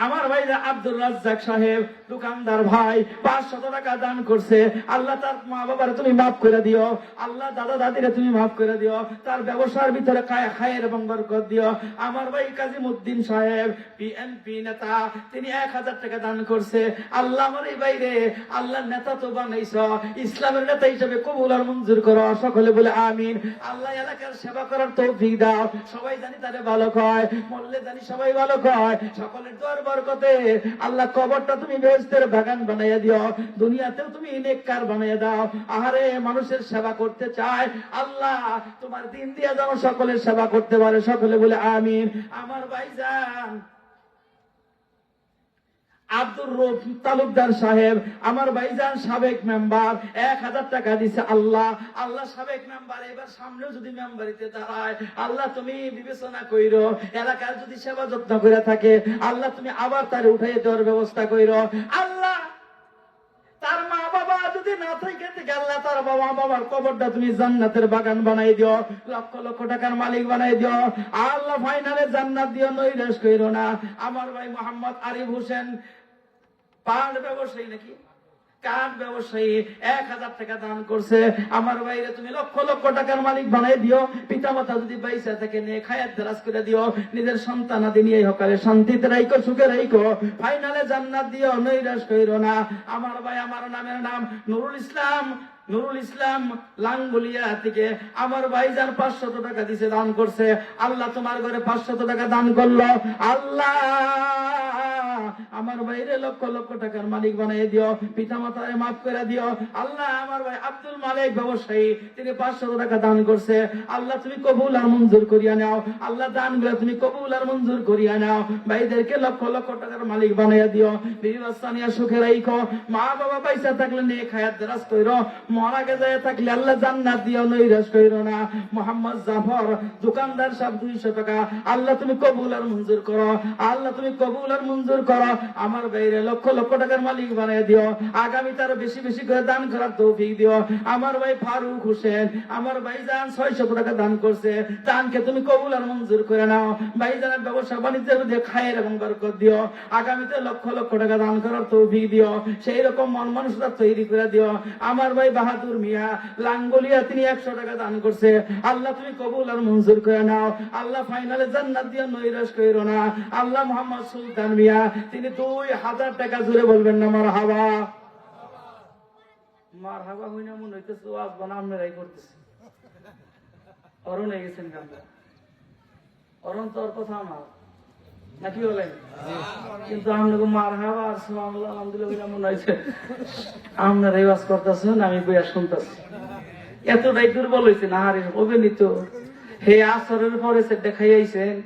আমার ভাই আব্দুল রাজ্জাক সাহেব দোকানদার ভাই 500 টাকা দান করছে। আল্লাহ তার মা বাবার তুমি মাফ করে দিও, আল্লাহ দাদা দাদিরে তুমি মাফ করে দিও, তার ব্যবসার ভিতরে খায়ের এবং বরকত দিও। আমার ভাই কাজিমউদ্দিন সাহেব বিএনপি নেতা, তিনি 1000 টাকা দান করছে। আল্লাহ আমার এই বাইরে আল্লাহ নেতা তো বানাইছো, ইসলামের নেতা হিসেবে কবুল আর মঞ্জুর করো। সকলে বলে আমিন। আল্লাহ এলাকার সেবা করার তৌফিক দাও, সবাই জানি তারে ভালো কয়, মরলে জানি সবাই ভালো কয়। সকলের দোয়ার বরকতে আল্লাহ কবরটা তুমি বেহেশতের বাগান বানাইয়া দিও, দুনিয়াতেও তুমি নেককার বানাইয়া দাও। আহারে মানুষের সেবা করতে চায়, আল্লাহ তোমার দিন দিয়া যেন সকলের সেবা করতে পারে। সকলে বলে আমিন। আমার ভাইজান আব্দুর রউফ তালুকদার সাহেব, আমার ভাইজান সাবেক মেম্বার 1000 টাকা দিছে। আল্লাহ আল্লাহ সাবেক মেম্বার এবার সামনেও যদি মেম্বারিতে দাঁড়ায়, আল্লাহ তুমি বিবেচনা কইরো, এলাকার যদি সেবা যত্ন করে থাকে, আল্লাহ তুমি আবার তারে উঠাইয়ে দেওয়ার ব্যবস্থা কইরো। আল্লাহ তার মা বাবা যদি না থাকে, আল্লাহ তার বাবা বাবার কবরটা তুমি জান্নাতের বাগান বানাই দিও, লক্ষ লক্ষ টাকার মালিক বানাই দিও। আল্লাহ ফাইনালে জান্নাত দিও, নৈরাশ কইরো না। আমার ভাই মোহাম্মদ আরিফ হোসেন পান ব্যবসায়ী, নাকি কাঠ ব্যবসায়ী, 1000 টাকা দান করছে। আমার ভাইরে তুমি লক্ষ লক্ষ টাকার মালিক বানাই দিও, পিতা মাতা যদি বাইসা থেকে নিয়ে খায়াত দারাজ করে দিও, নিজের সন্তান আদি নিয়ে হকালে শান্তিতে রাইকো, সুখে রাইকো, ফাইনালে জান্নাত দিও, নৈরাশ কইরো না। আমার ভাই আমার নামের নাম নুরুল ইসলাম, নুরুল ইসলাম লাঙ্গুলিয়া থেকে আমার ভাইজান 500 টাকা দিছে, দান করছে। আল্লাহ তোমার ঘরে 500 টাকা দান করলো। আল্লাহ আমার ভাইরে লক্ষ লক্ষ টাকার মালিক বানিয়ে দিও, পিতা মাতারে মাফ করে দিও। আল্লাহ আমার ভাই আব্দুল মালিক ব্যবসায়ী, তিনি 500 টাকা দান করছে। আল্লাহ তুমি কবুল আর মঞ্জুর করিয়া নাও, আল্লাহ দানগুলো তুমি কবুল আর মঞ্জুর করিয়া নাও। ভাইদেরকে লক্ষ লক্ষ টাকার মালিক বানিয়ে দিও, বিবি বাচ্চা নিয়ে সুখে রাখো। মা বাবা পয়সা থাকলে নেক হায়াত দারাজ কইরো, মারা গেছে থাকলে আল্লাহ জান্নাত দিও, নৈরাশ কইরো না। মোহাম্মদ জাফর দোকানদার সাহেব 200 টাকা, আল্লাহ তুমি কবুল আর মঞ্জুর করো, আল্লাহ তুমি কবুল আর মঞ্জুর করো, আমার বাইরে লক্ষ লক্ষ টাকার মালিক বানিয়ে দিও, আগামী তার বেশি বেশি করে দান করার তৌফিক দিও। আমার ভাই ফারুক হোসেন, আমার ভাইজান 600 টাকা দান করছে, দানকে তুমি কবুল আর মঞ্জুর করে নাও। ভাইজানের ব্যবসা বাণিজ্যের মধ্যে খায়ের এবং বরকত দিও, আগামীতে লক্ষ লক্ষ টাকা দান করার তৌফিক দিও, সেই রকম মন মানসিকতা তৈরি করে দিও। আমার ভাই বাহাদুর মিয়া লাঙ্গলিয়া, তিনি 100 টাকা দান করছে, আল্লাহ তুমি কবুল আর মঞ্জুর করে নাও। আল্লাহ ফাইনালে জান্নাত দিয়ে নৈরাশ কইরো না। আল্লাহ মোহাম্মদ সুলতান মিয়া, তিনি 2000 টাকা জুড়ে বলবেন না মারহাবা। মারহাবা হই না মনে হইতেছে ওয়াজ বানা আপনারাই করতেছে। অরণ হয়ে গেছেন কেন? অরণ তোর কথা আমার নাকি বলেন? কিন্তু আপনাকে মারহাবা আর সুবহানাল্লাহ আলহামদুলিল্লাহ মনে হয়েছে আপনারাই ওয়াজ করতেছেন, আমি বইয়া শুনতেছি। এতটাই দুর্বল হয়েছে না হারে অভিনীত হে আসরের পরে সে দেখাই আইছেন।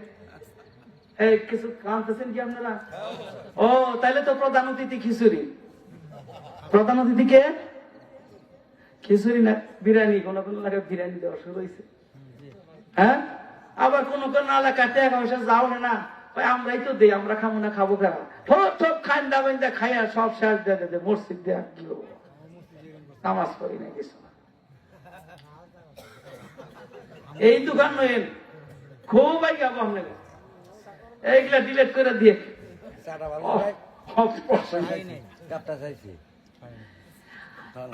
এই কিছু কাঁদতেছেন কি আপনারা? ও তাইলে তো প্রধান অতিথি খিচুড়ি। প্রধান অতিথি কে? খিচুড়ি না বিরিয়ানি? কোন কোন এলাকায় বিরিয়ানি দেওয়া শুরু হয়েছে। হ্যাঁ, আবার কোন কোন এলাকায় টাকা পয়সা যাও না, আমরাই তো দেই, আমরা খাবো না, খাবো কেন? ঠোক খান্দা বান্দা খাইয়া সব শেষ দিয়ে মসজিদ দেয়া গেল, নামাজ পড়ি না কিছু না। এই দোকান নয় খুব আইগাবো আপনাকে, এইগুলা ডিলেট করে দিয়ে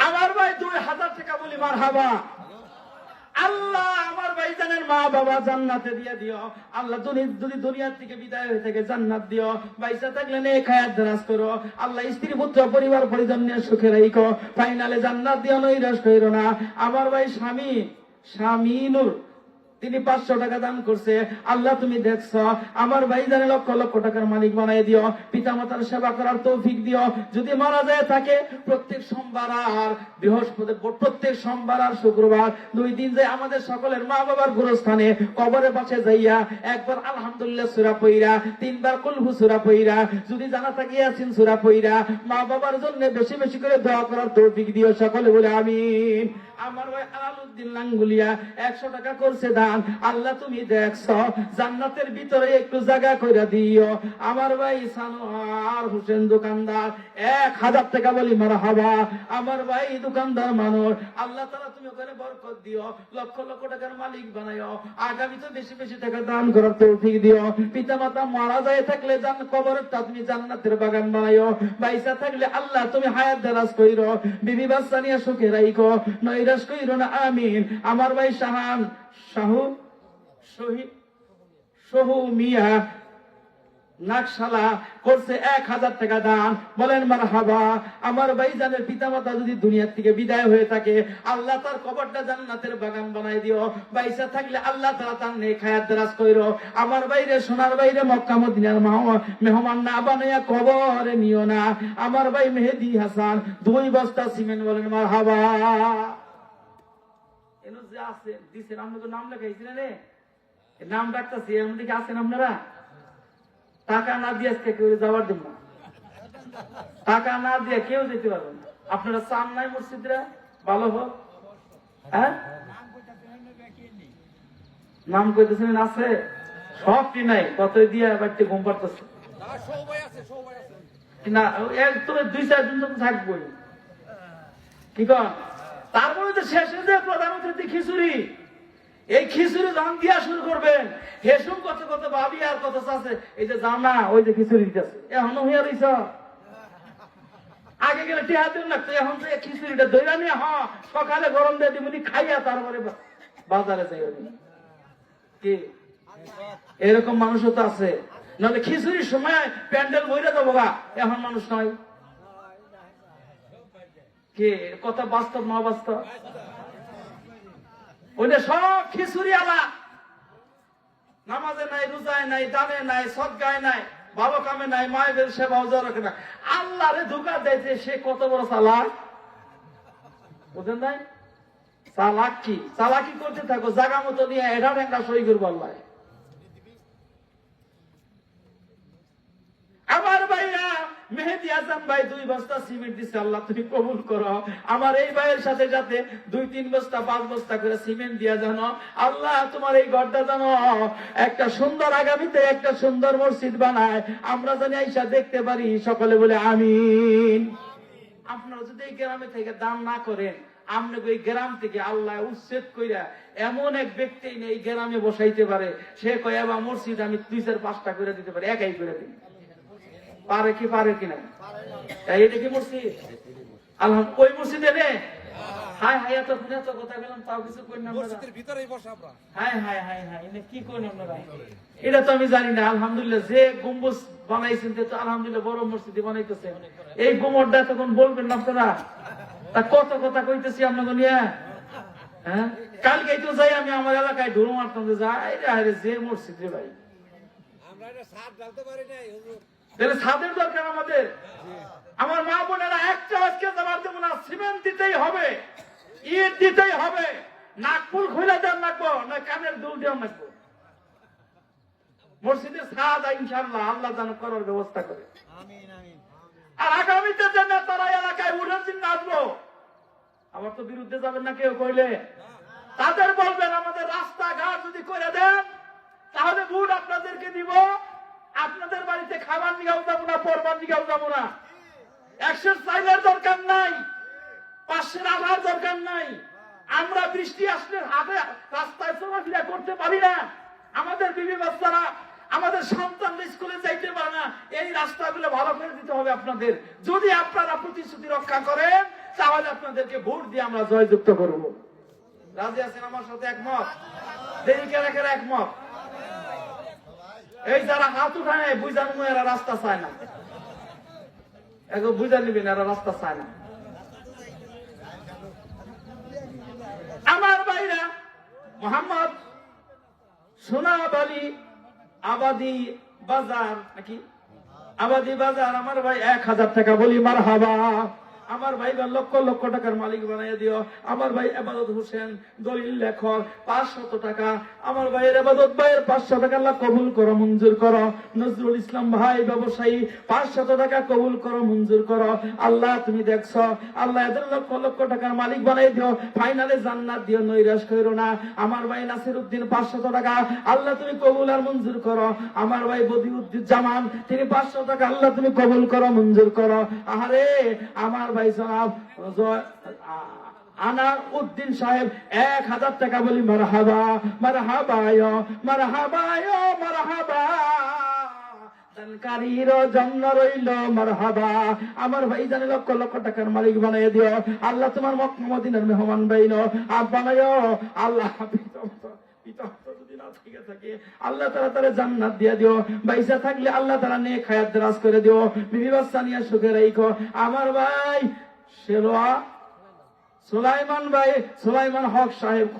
আমার ভাই 2000 টাকা বলি মারহাবা। আল্লাহ আমার ভাইজানের মা বাবা জান্নাতে দিয়ে দিও। আল্লাহ যদি দুনিয়ার থেকে বিদায় হয়ে থাকে জান্নাত দিও, বাইসা থাকলে নেক হায়াত দারাজ করো। আল্লাহ স্ত্রী পুত্র পরিবার পরিজন নিয়ে সুখে রাখো, ফাইনালে জান্নাত দিও, নৈরাশ কইরো না। আমার ভাই শামিনুর, তিনি 500 টাকা দান করছে। আল্লাহ তুমি দেখছো, আমার ভাইজানে লক্ষ লক্ষ টাকার মালিক বানাই দিও, পিতা মাতার সেবা করার তৌফিক দিও। যদি মারা যায় থাকে প্রত্যেক সোমবার আর বৃহস্পতি, প্রত্যেক সোমবার আর শুক্রবার 2 দিন যায় আমাদের সকলের মা বাবার গুরুস্থানে কবরের পাশে যাইয়া একবার আলহামদুলিল্লাহ সূরা পইরা, 3 বার কুল হু সূরা পইরা, যদি জানা থাকে ইয়াসিন সূরা পইরা, মা বাবার জন্য বেশি বেশি করে দোয়া করার তৌফিক দিও, সকলে বলে আমিন। আমার ভাই আলাউদ্দিন লাঙ্গুলিয়া 100 টাকা করছে দান। আল্লাহ তুমি দেখছো, জান্নাতের ভিতরে একটু জায়গা কইরা দিও। আমার ভাই সানোয়ার হোসেন দোকানদার 1000 টাকা বলি মারহাবা। আমার ভাই দোকানদার মানুষ, আল্লাহ তাআলা তুমি ওখানে বরকত দিও, লক্ষ লক্ষ টাকার মালিক বানাইও, আগামী তো বেশি বেশি টাকা দান করার তৌফিক দিও। পিতা মাতা মারা যায় থাকলে কবরটা তুমি জান্নাতের বাগান বানাইও, বাইসা থাকলে আল্লাহ তুমি হায়াত দারাজ কইরো, বিবি বাচ্চা নিয়ে সুখে রাখো, নৈরাশ কইরো না, আমিন। আমার ভাই সহু মিয়া নাকশালা করছে 1000 টাকা দান, বলেন মারহাবা। আমার ভাইজানের পিতা মাতা যদি দুনিয়ার থেকে বিদায় হয়ে থাকে, আল্লাহ তার কবরটা জান্নাতের বাগান বানাই দিও, বাইসা থাকলে আল্লাহ তাআলা তার নেক হায়াত দারাজ কইরো। আমার বাইরে সোনার বাইরে মক্কা মদিনার মেহমান না বানাইয়া কবরে নিও না। আমার ভাই মেহেদি হাসান 2 বস্তা সিমেন্ট, বলেন মারহাবা। এনো যে আছে দিছেন, আপনি তো নাম লেখাইছিলেন, নাম ডাকতেছি, এর মধ্যে কি আছেন আপনারা? টাকা না দিয়ে আজকে কেউ যাওয়ার দেব না, টাকা না দিয়ে কেউ যেতে পারবে না। আপনারা চান নাই মসজিদরা ভালো হোক? হ্যাঁ, নাম কইতেছেন আছে, সবটি নাই, কতই দিয়ে বাড়িতে ঘুম পাড়তেছে না, তুমি 2-4 দিন তো থাকবোই, কি কন? তারপরে তো শেষে যে প্রধান অতিথি খিচুড়ি, এই খিচুড়ি দাম দিয়া শুরু করবেন, হেসুম কত কত ভাবি আর কত আছে, এই যে জানা ওই যে খিচুড়ি দিতেছে, এখনো হইয়া রইছ। আগে গেলে টেহা দিন লাগতো, এখন তো খিচুড়িটা দইরা নিয়ে সকালে গরম দিয়ে দিবনি খাইয়া তারপরে বাজারে যাই। কি এরকম মানুষও তো আছে, নাহলে খিচুড়ির সময় প্যান্ডেল বইরা যাবো গা, এখন মানুষ নয়। কে কথা বাস্তব না বাস্তব? ওইটা সব খিচুড়ি আলা, নামাজে নাই, রোজায় নাই, দানে নাই, সদকায় নাই, ভালো কামে নাই, মায়ের সেবা রাখে না, আল্লাহরে ধোঁকা দেয়। সে কত বড় চালাক, বুঝেন নাই? চালাক কি, চালাকি করতে থাকো, জায়গা মতো নিয়ে এটা ঠেঙ্গা সই করবো আল্লাহ। আমার ভাইরা মেহেদি হাসান ভাই 2 বস্তা সিমেন্ট দিছে, আল্লাহ তুমি কবুল করো। আমার এই ভাইয়ের সাথে সাথে 2-3 বস্তা 5 বস্তা করে সিমেন্ট দিয়া জানো আল্লাহ তোমার এই ঘরটা জানো একটা সুন্দর, আগামীতে একটা সুন্দর মসজিদ বানায় আমরা জানি আইসা দেখতে পারি। সকলে বলে আমিন। আপনারা যদি এই গ্রামে থেকে দান না করেন, আপনাকে এই গ্রাম থেকে আল্লাহ উচ্ছেদ কইরা এমন এক ব্যক্তি এই গ্রামে বসাইতে পারে, সে কয় এবার মসজিদ আমি 2-4-5টা করে দিতে পারি, একাই করে দিই। পারে কি পারে কিনা? এটা কি মসজিদ? আলহামদুলিল্লাহ। ওই মসজিদে রে হাই হাই এত কথা বললাম তাও কিছু কই না। মসজিদের ভিতরেই বসা আমরা। হাই হাই হাই হাই এটা কি কই না আপনারা? এটা তো আমি জানি না। আলহামদুলিল্লাহ যে গম্বুজ বানাইছেন তো আলহামদুলিল্লাহ বড় মসজিদ বানাইতেছে। এই গুমরটা তখন বলবেন না আপনারা? তা কত কথা কইতেছি আপনাকে নিয়ে। হ্যাঁ, কালকে তো যাই আমি আমার এলাকায় ঢুল মারতাম যে যাই রে যে মসজিদ রে ভাই, আমরা এটা ছাদ ঢালতে পারি নাই হুজুর। তাহলে ছাদের দরকার আমাদের। আমার মা বোনেরা একটা আজকে যাবার দেব না, সিমেন্ট দিতেই হবে, ইট দিতেই হবে, নাকফুল খুলে দেন নাকবো না কানের দুল দেওয়া নাকবো। মসজিদের ছাদ ইনশাআল্লাহ আল্লাহ যেন করার ব্যবস্থা করে। আর আগামীতে যে নেতারা এলাকায় উঠের দিন আসবো, আবার তো বিরুদ্ধে যাবেন না কেউ কইলে, তাদের বলবেন আমাদের রাস্তাঘাট যদি করে দেন তাহলে ভোট আপনাদেরকে দিব, আপনাদের বাড়িতে খাবার নিয়েও যাবো না, পরবার নিয়েও যাবো না। 100 চাইলের দরকার নাই, 500 আনার দরকার নাই। আমরা বৃষ্টি আসলে হাতে রাস্তায় চলাফেরা করতে পারি না, আমাদের বিবি বাচ্চারা আমাদের সন্তান স্কুলে যাইতে পারে না। এই রাস্তাগুলো ভালো করে দিতে হবে আপনাদের। যদি আপনারা প্রতিশ্রুতি রক্ষা করেন তাহলে আপনাদেরকে ভোট দিয়ে আমরা জয়যুক্ত করব। রাজি আছেন আমার সাথে একমত? দেরি কেন একমত? এই যারা হাত উঠায় বুঝানো এরা রাস্তা চায় না, এখন বুঝা নিবেন এরা রাস্তা চায় না। আমার ভাইরা মোহাম্মদ সোনাবালি আবাদি বাজার নাকি আবাদি বাজার, আমার ভাই 1000 টাকা বলি মারহাবা। আমার ভাই লক্ষ লক্ষ টাকার মালিক বানাইয়া দিও। আমার ভাই এবাদত হোসেন দলিল লেখক 500 টাকা। আমার ভাইয়ের এবাদত ভাইয়ের 500 টাকা আল্লাহ কবুল করো, মঞ্জুর করো। নজরুল ইসলাম ভাই ব্যবসায়ী 500 টাকা কবুল করো, মঞ্জুর করো। আল্লাহ তুমি দেখছো, আল্লাহ এদের লক্ষ লক্ষ টাকার মালিক বানাই দিও, ফাইনালে জান্নাত দিও, নৈরাশ করো না। আমার ভাই নাসির উদ্দিন 500 টাকা আল্লাহ তুমি কবুল আর মঞ্জুর করো। আমার ভাই বদিউদ্দিন জামান তিনি 500 টাকা আল্লাহ তুমি কবুল করো, মঞ্জুর করো। আরে আমার ভাই সাহেব আনার উদ্দিন সাহেব 1000 টাকা বলি মারহাবা মারহাবা মারহাবা মারহাবা, দানকারীর জন্য রইল মারহাবা। আমার ভাই জানে লক্ষ লক্ষ টাকার মালিক বানাই দিও, আল্লাহ তোমার মক্কা মদিনার মেহমান বাইনো আপ বানাইও। আল্লাহ আল্লাহ তারা তারা জান্নাত দিয়া দিও, বাইসা থাকলে আল্লাহ তারা নেক হায়াত দারাজ করে দিও, বিবি বাচ্চা নিয়ে সুখে রাখো। আমার ভাই শেরোয়া সুলাইমান ভাই সুলাইমান হক সাহেব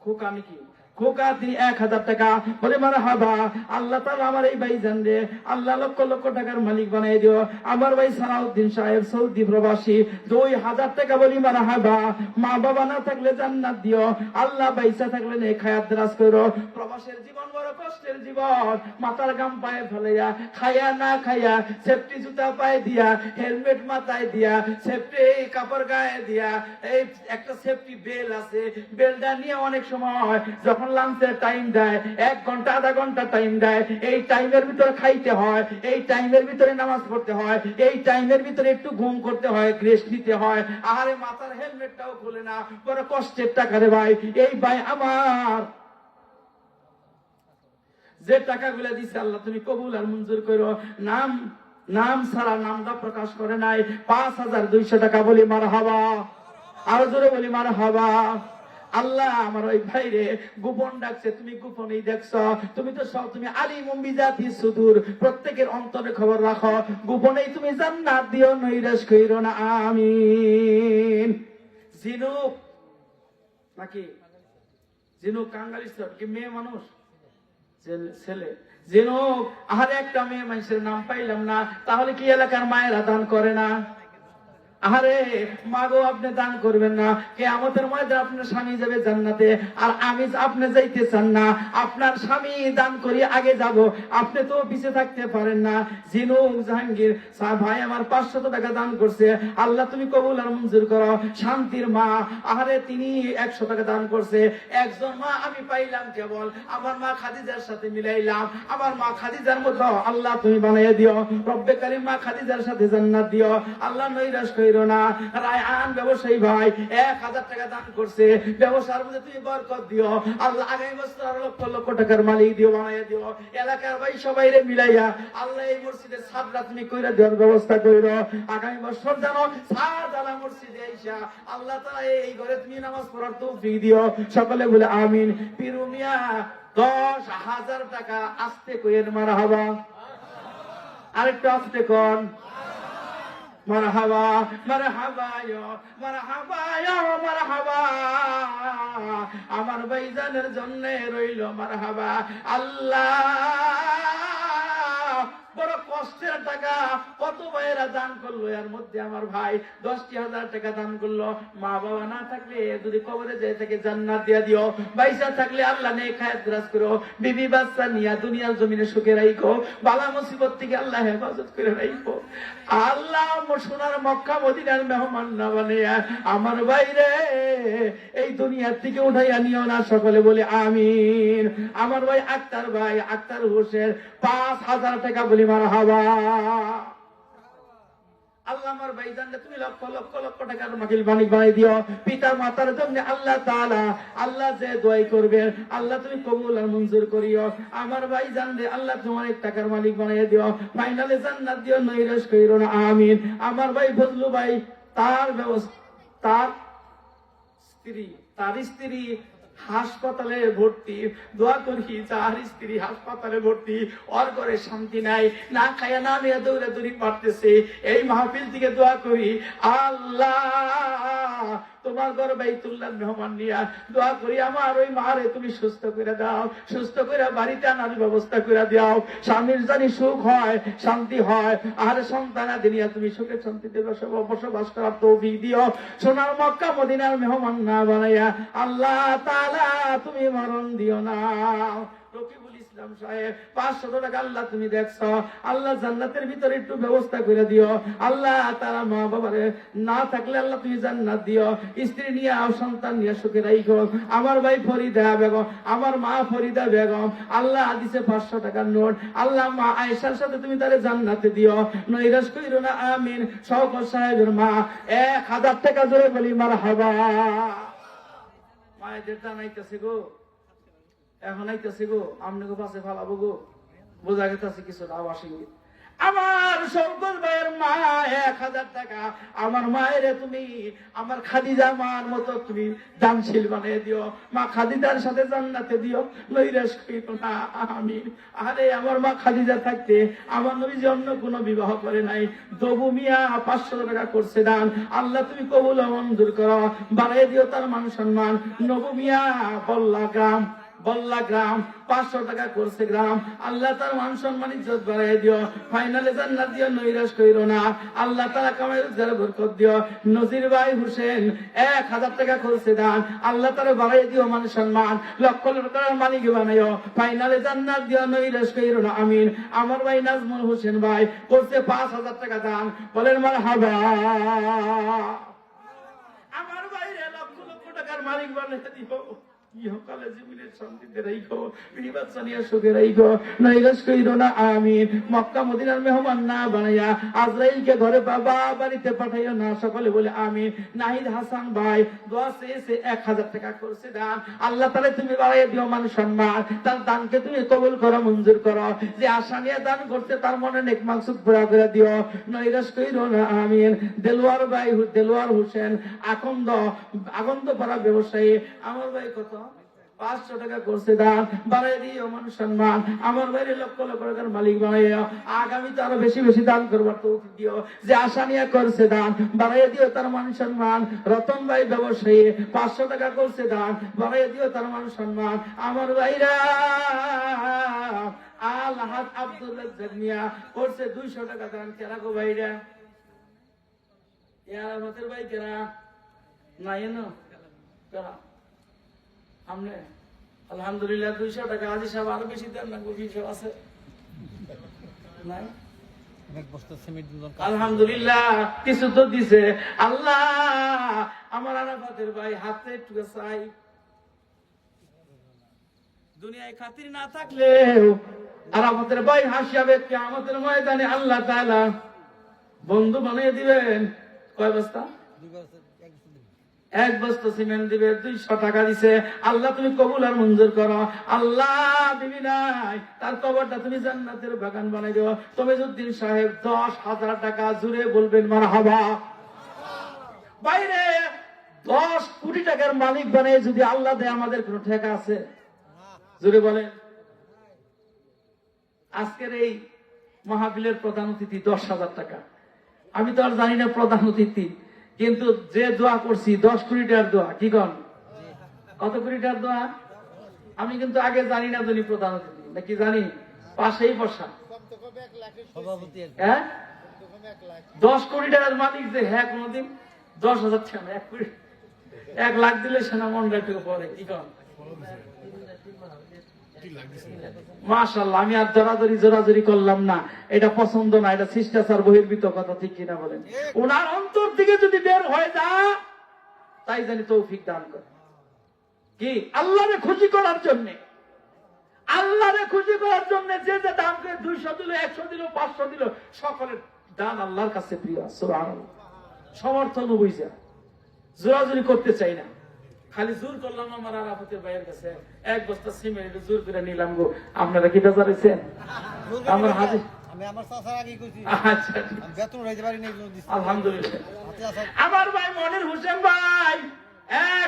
খোকা নাকি খোকা তিনি 1000 টাকা বলে মারহাবা। আল্লাহ তাআলা আমার এই ভাই জান রে আল্লাহ লক্ষ লক্ষ টাকার মালিক বানাই দিও। আমার ভাই সালাউদ্দিন সাহেব সৌদি প্রবাসী 2000 টাকা বলি মারহাবা। মা বাবা না থাকলে জান্নাত দিও, আল্লাহ বাইসা থাকলে নেক হায়াত দারাজ করো। প্রবাসের জীবন বড় কষ্টের জীবন, মাথার গাম পায়ে ফেলাইয়া খায়া না খায়া সেফটি জুতা পায়ে দিয়া, হেলমেট মাথায় দিয়া, সেফটি কাপড় গায়ে দিয়া, এই একটা সেফটি বেল আছে, বেলটা নিয়ে অনেক সময় যখন লাঞ্চের টাইম দেয় 1 ঘন্টা আধা ঘন্টা টাইম দেয়, এই টাইমের ভিতরে খাইতে হয়, এই টাইমের ভিতরে নামাজ পড়তে হয়, এই টাইমের ভিতরে একটু ঘুম করতে হয়, রেস্ট নিতে হয়। আরে মাথার হেলমেটটাও খুলে না, বড় কষ্টের টাকা রে ভাই। এই ভাই আমার যে টাকাগুলো দিছে আল্লাহ তুমি কবুল আর মঞ্জুর করো। নাম ছাড়া নামটা প্রকাশ করে নাই, 5200 টাকা বলি মারহাবা, আরো জোরে বলি মারহাবা। আল্লাহ আমার ওই ভাইরে গোপন ডাকছে, তুমি গোপনেই দেখছো, তুমি তো সব, তুমি আলিম বিজাতি সুদূর, প্রত্যেকের অন্তরে খবর রাখো, গোপনেই তুমি জান্নাত দিও, নৈরাশ কইরো না, আমিন। জিনুক নাকি জিনুক কাঙ্গালিস্তান কি মেয়ে মানুষ ছেলে জিনুক, আর একটা মেয়ে মানুষের নাম পাইলাম না, তাহলে কি এলাকার মায়েরা দান করে না? আরে মাগো আপনি দান করবেন না, কিয়ামতের ময়দানে আপনার স্বামী যাবে জান্নাতে, আর আমি আপনি যাইতে চান না, আপনার স্বামী দান করি আগে যাব, আপনি তো পিছে থাকতে পারেন না। জিনুক জাহাঙ্গীর ভাই আমার 500 টাকা দান করছে, আল্লাহ তুমি কবুল আর মঞ্জুর করো। শান্তির মা, আরে তিনি 100 টাকা দান করছে। একজন মা আমি পাইলাম কেবল, আমার মা খাদিজার সাথে মিলাইলাম, আমার মা খাদিজার মতো আল্লাহ তুমি বানাইয়া দিও। রব্বে কারীম মা খাদিজার সাথে জান্নাত দিও, আল্লাহ নৈরাশ কইরো না। রায়হান ব্যবসায়ী ভাই 1000 টাকা দান করছে, ব্যবসার মধ্যে তুমি বরকত দিও, আল্লাহ আগামী বছর আরো লক্ষ লক্ষ টাকার মালিক দিও, বানাইয়া দিও। এলাকার ভাই সবাই রে মিলাইয়া আল্লাহ এই মসজিদের ছাদটা তুমি কইরা দেওয়ার ব্যবস্থা কইরো। আগামী বছর জানো ছাদ আলা মসজিদে আইসা আল্লাহ তাআলা এই ঘরে তুমি নামাজ পড়ার তৌফিক দিও। সকলে বলে আমিন। পীরু মিয়া 10,000 টাকা আস্তে কইেন মারহাবা, আরেকটু আস্তে কোন মারহাবা, মারহাবা ইয়ো, মারহাবা ইয়ো, মারহাবা। আমার ভাইজানের জন্য রইল মারহাবা। আল্লাহ বড় কষ্টের টাকা, কত ভাইয়েরা দান করলো, এর মধ্যে আমার ভাই 10,000 টাকা দান করলো। মা বাবা না থাকলে যদি কবরে যায় তাকে জান্নাত দিয়া দিও, বাইসা থাকলে আল্লাহ নেক হায়াত দারাজ করো, বিবি বাচ্চা নিয়া দুনিয়ার জমিনে সুখে রাখো, বালা মুসিবত থেকে আল্লাহ হেফাজত করে রাখো। আল্লাহ সোনার মক্কা মদিনার মেহমান না বানাইয়া আমার বাইরে এই দুনিয়ার থেকে উঠাইয়া নিও না। সকলে বলে আমিন। আমার ভাই আক্তার ভাই আক্তার হোসেন 5,000 টাকা বলি মারহাবা। আল্লাহ আমার ভাইজানকে তুমি লক্ষ লক্ষ লক্ষ টাকার মাকিল মালিক বানাই দিও। পিতা মাতার জন্য আল্লাহ তাআলা আল্লাহ যে দোয়াই করবেন আল্লাহ তুমি কবুল আর মঞ্জুর করিও। আমার ভাইজানকে আল্লাহ তুমি অনেক টাকার মালিক বানাই দিও, ফাইনালে জান্নাত দিও, নৈরাশ কইরো না। আমিন। আমার ভাই ফজলু ভাই তার ব্যবস্থা, তার স্ত্রী হাসপাতালে ভর্তি, দোয়া করি যার স্ত্রী হাসপাতালে ভর্তি, ওর ঘরে শান্তি নাই, না খায়া না নিয়ে দৌড়াদৌড়ি পারতেছে, এই মাহফিল থেকে দোয়া করি আল্লাহ তোমার ঘর বাইতুল্লাহ মেহমান নিয়া দোয়া করি আমার ওই মারে তুমি সুস্থ করে দাও, সুস্থ করে বাড়িতে আনার ব্যবস্থা করে দাও, স্বামীর জানি সুখ হয় শান্তি হয়, আর সন্তানাদি নিয়ে তুমি সুখে শান্তিতে বসবাস করার তৌফিক দিও। সোনার মক্কা মদিনার মেহমান না বানাইয়া আল্লাহ তাআলা তুমি মরণ দিও না। রকিবুল ইসলাম সাহেব 500 টাকা আল্লাহ তুমি দেখছো, আল্লাহ জান্নাতের ভিতরে একটু ব্যবস্থা করে দিও। আল্লাহ তারা মা বাবারে না থাকলে আল্লাহ তুমি জান্নাত দিও, স্ত্রী নিয়ে সন্তান নিয়ে সুখে রাখো। আমার ভাই ফরিদা বেগম, আমার মা ফরিদা বেগম, আল্লাহ হাদিসে 500 টাকার নোট, আল্লাহ মা আয়েশার সাথে তুমি তারে জান্নাতে দিও, নৈরাশ কইরো না। আমিন। শওকত সাহেবের মা 1000 টাকা জোরে বলি মারহাবা। মায়েদের জানাইতেছে গো, এখন আইতেছে গো, আপনাকে পাশে ফালাবো গো, বোঝা গেছে কিছু দাও আসেনি। আমার শওকত ভাইয়ের মা 1000 টাকা, আমার মায়ের তুমি আমার খাদিজা মার মতো তুমি দানশীল বানিয়ে দিও, মা খাদিজার সাথে জান্নাতে দিও, নৈরাশ কইরো না। আমিন। আরে আমার মা খাদিজা থাকতে আমার নবী অন্য কোনো বিবাহ করে নাই। দবু মিয়া 500 টাকা করছে দান, আল্লাহ তুমি কবুল মঞ্জুর করো, বাড়াই দিও তার মান সম্মান। নবু মিয়া বল্লা গ্রাম 500 টাকা করছে গ্রাম, আল্লাহ তার মান সম্মান ইজ্জত বাড়াই দিও, ফাইনালে জান্নাত দিও, নৈরাশ কইরো না। আল্লাহ তাআলা কামাই রোজগার বরকত দিও। নজির ভাই হোসেন 1000 টাকা করছে দান, আল্লাহ তাআলা বাড়াই দিও মান সম্মান, লক্ষ লক্ষ টাকার মালিক বানাইও, ফাইনালে জান্নাত দিও, নৈরাশ কইরো না। আমিন। আমার ভাই নাজমুল হোসেন ভাই করছে 5000 টাকা দান, বলেন মারহাবা। আমার ভাইরে লক্ষ লক্ষ টাকার মালিক বানাইতে দিও, ইহকালে জীবনের শান্তিতে রাখো, বিবাচ্চা নিয়ে সুখে রাখো, নৈরাশ কইরো না। আমিন। মক্কা মদিনার মেহমান না বানাইয়া আজরাইলকে ঘরে বাবা বাড়িতে পাঠাইও না। সকলে বলে আমিন। নাহিদ হাসান ভাই দোয়া চেয়েছে 1000 টাকা করছে দান, আল্লাহ তাআলা তুমি বাড়াইয়া দিও মান সম্মান, তার দানকে তুমি কবুল করো, মঞ্জুর করো, যে আশা নিয়ে দান করতে তার মনে নেক মাকসুদ পুরা করে দিও, নৈরাশ কইরো না। আমিন। দেলোয়ার ভাই দেলোয়ার হোসেন আগন্দ পাড়া ব্যবসায়ী, আমার ভাই কত 500 টাকা করছে দান, বাড়াই দিও মান সম্মান, আমার বাইরে লক্ষ লক্ষ টাকার মালিক বানাইও, আগামীতে আরো বেশি বেশি দান করবার তৌফিক দিও, যে আশা নিয়ে করছে দান বাড়াই দিও তার মান সম্মান। রতন ভাই ব্যবসায়ী 500 টাকা করছে দান, বাড়াই দিও তার মান সম্মান। আমার ভাইরা আলহাজ আব্দুল্লাহ জামিয়া করছে 200 টাকা দান, কেরা গো ভাইরা আরাফাতের ভাই কেরা নাই না কেরা আমনে আলহামদুলিল্লাহ 200 টাকা আজি সাহেব আরো বেশি দেন না কিছু আছে নাই আলহামদুলিল্লাহ কিছু তো দিছে আল্লাহ আমার আরাফাতের ভাই হাতে একটু চাই দুনিয়ায় খাতির না থাকলে আরাফাতের ভাই হাসিয়াবে কিয়ামতের ময়দানে আল্লাহ তাআলা বন্ধু বানিয়ে দিবেন কয় বস্তা 1 বস্তা সিমেন্ট দিবে 200 টাকা দিছে আল্লাহ তুমি কবুল আর মঞ্জুর করো আল্লাহ দিবি নাই তার কবরটা তুমি জান্নাতের বাগান বানাই দিও তমিজউদ্দিন সাহেব 10,000 টাকা জুড়ে বলবেন মারহাবা বাইরে 10 কোটি টাকার মালিক বানাই যদি আল্লাহ দেয় আমাদের কোনো ঠেকা আছে জুড়ে বলেন আজকের এই মাহফিলের প্রধান অতিথি 10,000 টাকা আমি তো আর জানি না প্রধান অতিথি কিন্তু যে দোয়া করছি 10 কোটি টাকার দোয়া কি কন কত কোটি টাকার দোয়া আমি কিন্তু আগে জানি না যিনি প্রধান অতিথি নাকি জানি পাশেই বসা হ্যাঁ 10 কোটি টাকার মালিক যে হ্যাঁ কোনদিন 10,000 টাকা 1 কোটি 1 লাখ দিলে সেনা মন্ডল থেকে পরে কি কন মাশাআল্লাহ আমি আর জোরাজোরি করলাম না এটা পছন্দ না এটা শিষ্টাচার বহির্ভূত কথা ঠিক কিনা বলেন ওনার অন্তর থেকে যদি বের হয়ে যা তাই জানি তৌফিক দান করে কি আল্লাহরে খুশি করার জন্য যে যে দান করে 200 দিল 100 দিল 500 দিল সকলের দান আল্লাহর কাছে প্রিয় সুবহানাল্লাহ সমর্থন বুঝা জোরাজোরি করতে চাই না খালি জোর করলাম আমার আরাফাতের ভাইয়ের কাছে 1 বস্তা সিমেন্ট জোর করে নিলাম গো আপনারা কি বেজার হয়েছেন আমার হাতে আমি আমার চাচার আগে কইছি আচ্ছা আমি বেতন হইতে পারি না আলহামদুলিল্লাহ আমার ভাই মনির হোসেন ভাই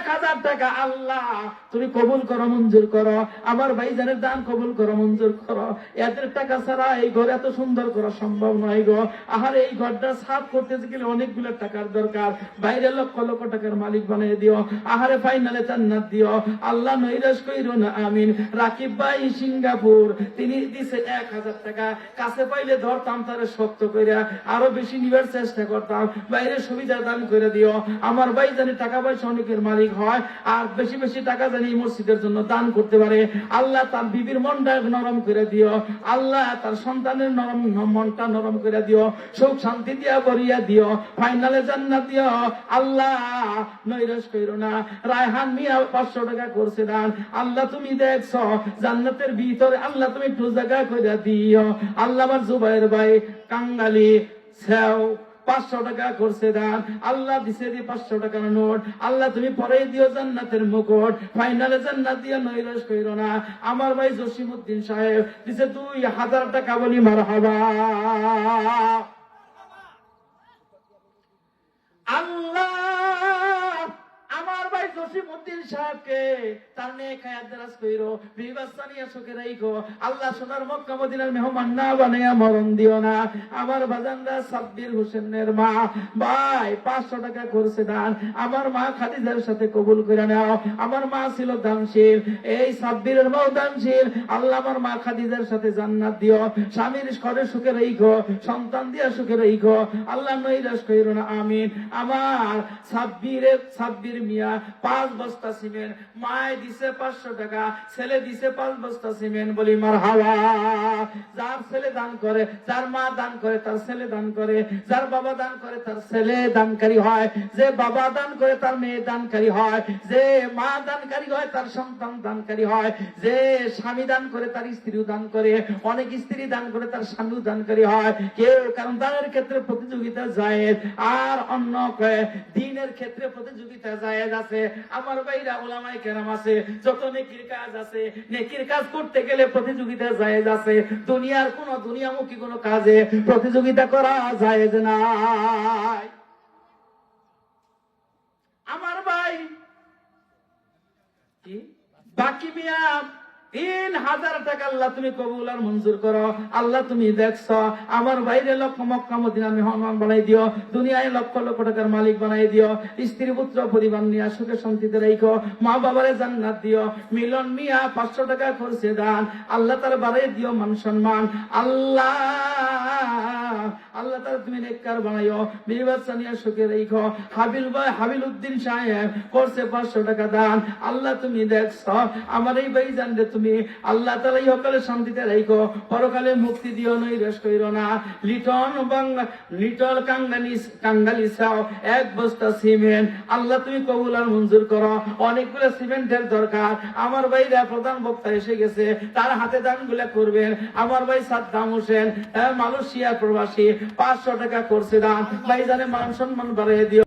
1000 টাকা আল্লাহ তুমি কবুল করো মঞ্জুর করো আমার ভাইজানের দান কবুল করো মঞ্জুর করো এদের টাকা ছাড়া এই ঘর এত সুন্দর করা সম্ভব নয় গো আর এই ঘরটা সাফ করতে গেলে অনেকগুলো টাকার দরকার বাইরে লক্ষ লক্ষ টাকার মালিক বানিয়ে দিও আহারে ফাইনালে জান্নাত দিও আল্লাহ নৈরাশ কইরো না আমিন রাকিব ভাই সিঙ্গাপুর তিনি দিছে 1000 টাকা কাছে পাইলে ধরতাম তারে শক্ত কইরা আরো বেশি নিবার চেষ্টা করতাম বাইরে সুবিধা দান করে দিও আমার ভাইজানে টাকা পয়সা মালিক হয় আর বেশি বেশি টাকা জানি মসজিদের জন্য দান করতে পারে আল্লাহ তার বিবির মনটা নরম করে দিও আল্লাহ তার সন্তানের মনটা নরম করে দিও সুখ শান্তি দিয়া ভরিয়া দিও ফাইনালে জান্নাত দিও আল্লাহ নৈরাশ কইরো না রায়হান মিয়া 500 টাকা করছে দান আল্লাহ তুমি দেখছো জান্নাতের ভিতরে আল্লাহ তুমি একটু জায়গা করে দিও আল্লাহ আমার জুবাইর ভাই কাঙ্গালি সেও 500 টাকা করছে দান আল্লাহ দিছে দি 500 টাকার নোট আল্লাহ তুমি পরে দিও জান্নাতের মুকুট ফাইনালে জান্নাত দিয়া নৈরাশ কইরো না আমার ভাই জসিমউদ্দিন সাহেব দিছে 2000 টাকা বলি মারহাবা আল্লাহ আমার ভাই জসিমউদ্দিন সাহেবকে তার নেক হায়াত দারাজ কইরো বিবাসানিয়া সুখে রাখো আল্লাহ সোনার মক্কা মদিনার মেহমান না বানায়া মরণ দিও না আমার বাজানরা সাব্বির হোসেনের মা ভাই 500 টাকা করছে দান আমার মা খাদিজার সাথে কবুল করে নাও আমার মা ছিল দানশীল এই সাব্বিরের মাও দানশীল আল্লাহ আমার মা খাদিজার সাথে জান্নাত দিও স্বামীর ঘরে সুখে রাখো সন্তান দিয়া সুখে রাখো আল্লাহ নৈরাশ কইরো না আমিন আমার সাব্বির মিয়া 5 বস্তা সিমেন্ট মায় দিছে 500 টাকা ছেলে দিছে 5 বস্তা সিমেন্ট বলি মারহাবা যার ছেলে দান করে যার মা দান করে তার ছেলে দান করে যার বাবা দান করে তার ছেলে দানকারী হয় যে বাবা দান করে তার মেয়ে দানকারী হয় যে মা দানকারী হয় তার সন্তান দানকারী হয় যে স্বামী দান করে তার স্ত্রীও দান করে অনেক স্ত্রী দান করে তার স্বামীও দানকারী হয় কেউ কারণ দানের ক্ষেত্রে প্রতিযোগিতা জায়েজ আর অন্য দিনের ক্ষেত্রে প্রতিযোগিতা জায়েজ আছে আমার ভাইরা উলামায়ে কেরাম আছে যত নেকির কাজ আছে নেকির কাজ করতে গেলে প্রতিযোগিতা জায়েজ আছে দুনিয়ার কোন দুনিয়ামুখী কোন কাজে প্রতিযোগিতা করা জায়েজ নাই আমার ভাই কি বাকি মিয়া 3000 টাকা আল্লাহ তুমি কবুল আর মঞ্জুর করো আল্লাহ তুমি দেখছো আমার বাইরে লক্ষ মক্কা মদিনা মেহমান বানাই দিও দুনিয়ায় লক্ষ লক্ষ টাকার মালিক বানাই দিও স্ত্রী পুত্র পরিবার নিয়ে সুখে শান্তিতে রাখো মা বাবারে জান্নাত দিও মিলন মিয়া 500 টাকা করছে দান আল্লাহ তার বাড়াই দিও মান সম্মান আল্লাহ আল্লাহ তাআলা তুমি নেককার বানাইও, বিবি বাচ্চা নিয়ে সুখে রেখো। হাবিল ভাই হাবিল উদ্দিন সাহেব করছে 500 টাকা দান। আল্লাহ তুমি দেখছো আমার এই ভাই জানলে তুমি আল্লাহ তাআলা ইহকালে শান্তিতে রেখো, পরকালে মুক্তি দিও, নৈরাশ কইরো না। লিটল কাঙ্গালি চাও 1 বস্তা সিমেন্ট, আল্লাহ তুমি কবুল আর মঞ্জুর করো। অনেকগুলো সিমেন্টের দরকার। আমার ভাইরা প্রধান বক্তা এসে গেছে, তার হাতে দান গুলা করবেন। আমার ভাই সাদ্দাম হোসেন মালয়েশিয়া প্রবাসী 500 টাকা করছে দান। ভাই জানে মান সম্মান বাড়িয়ে দিও।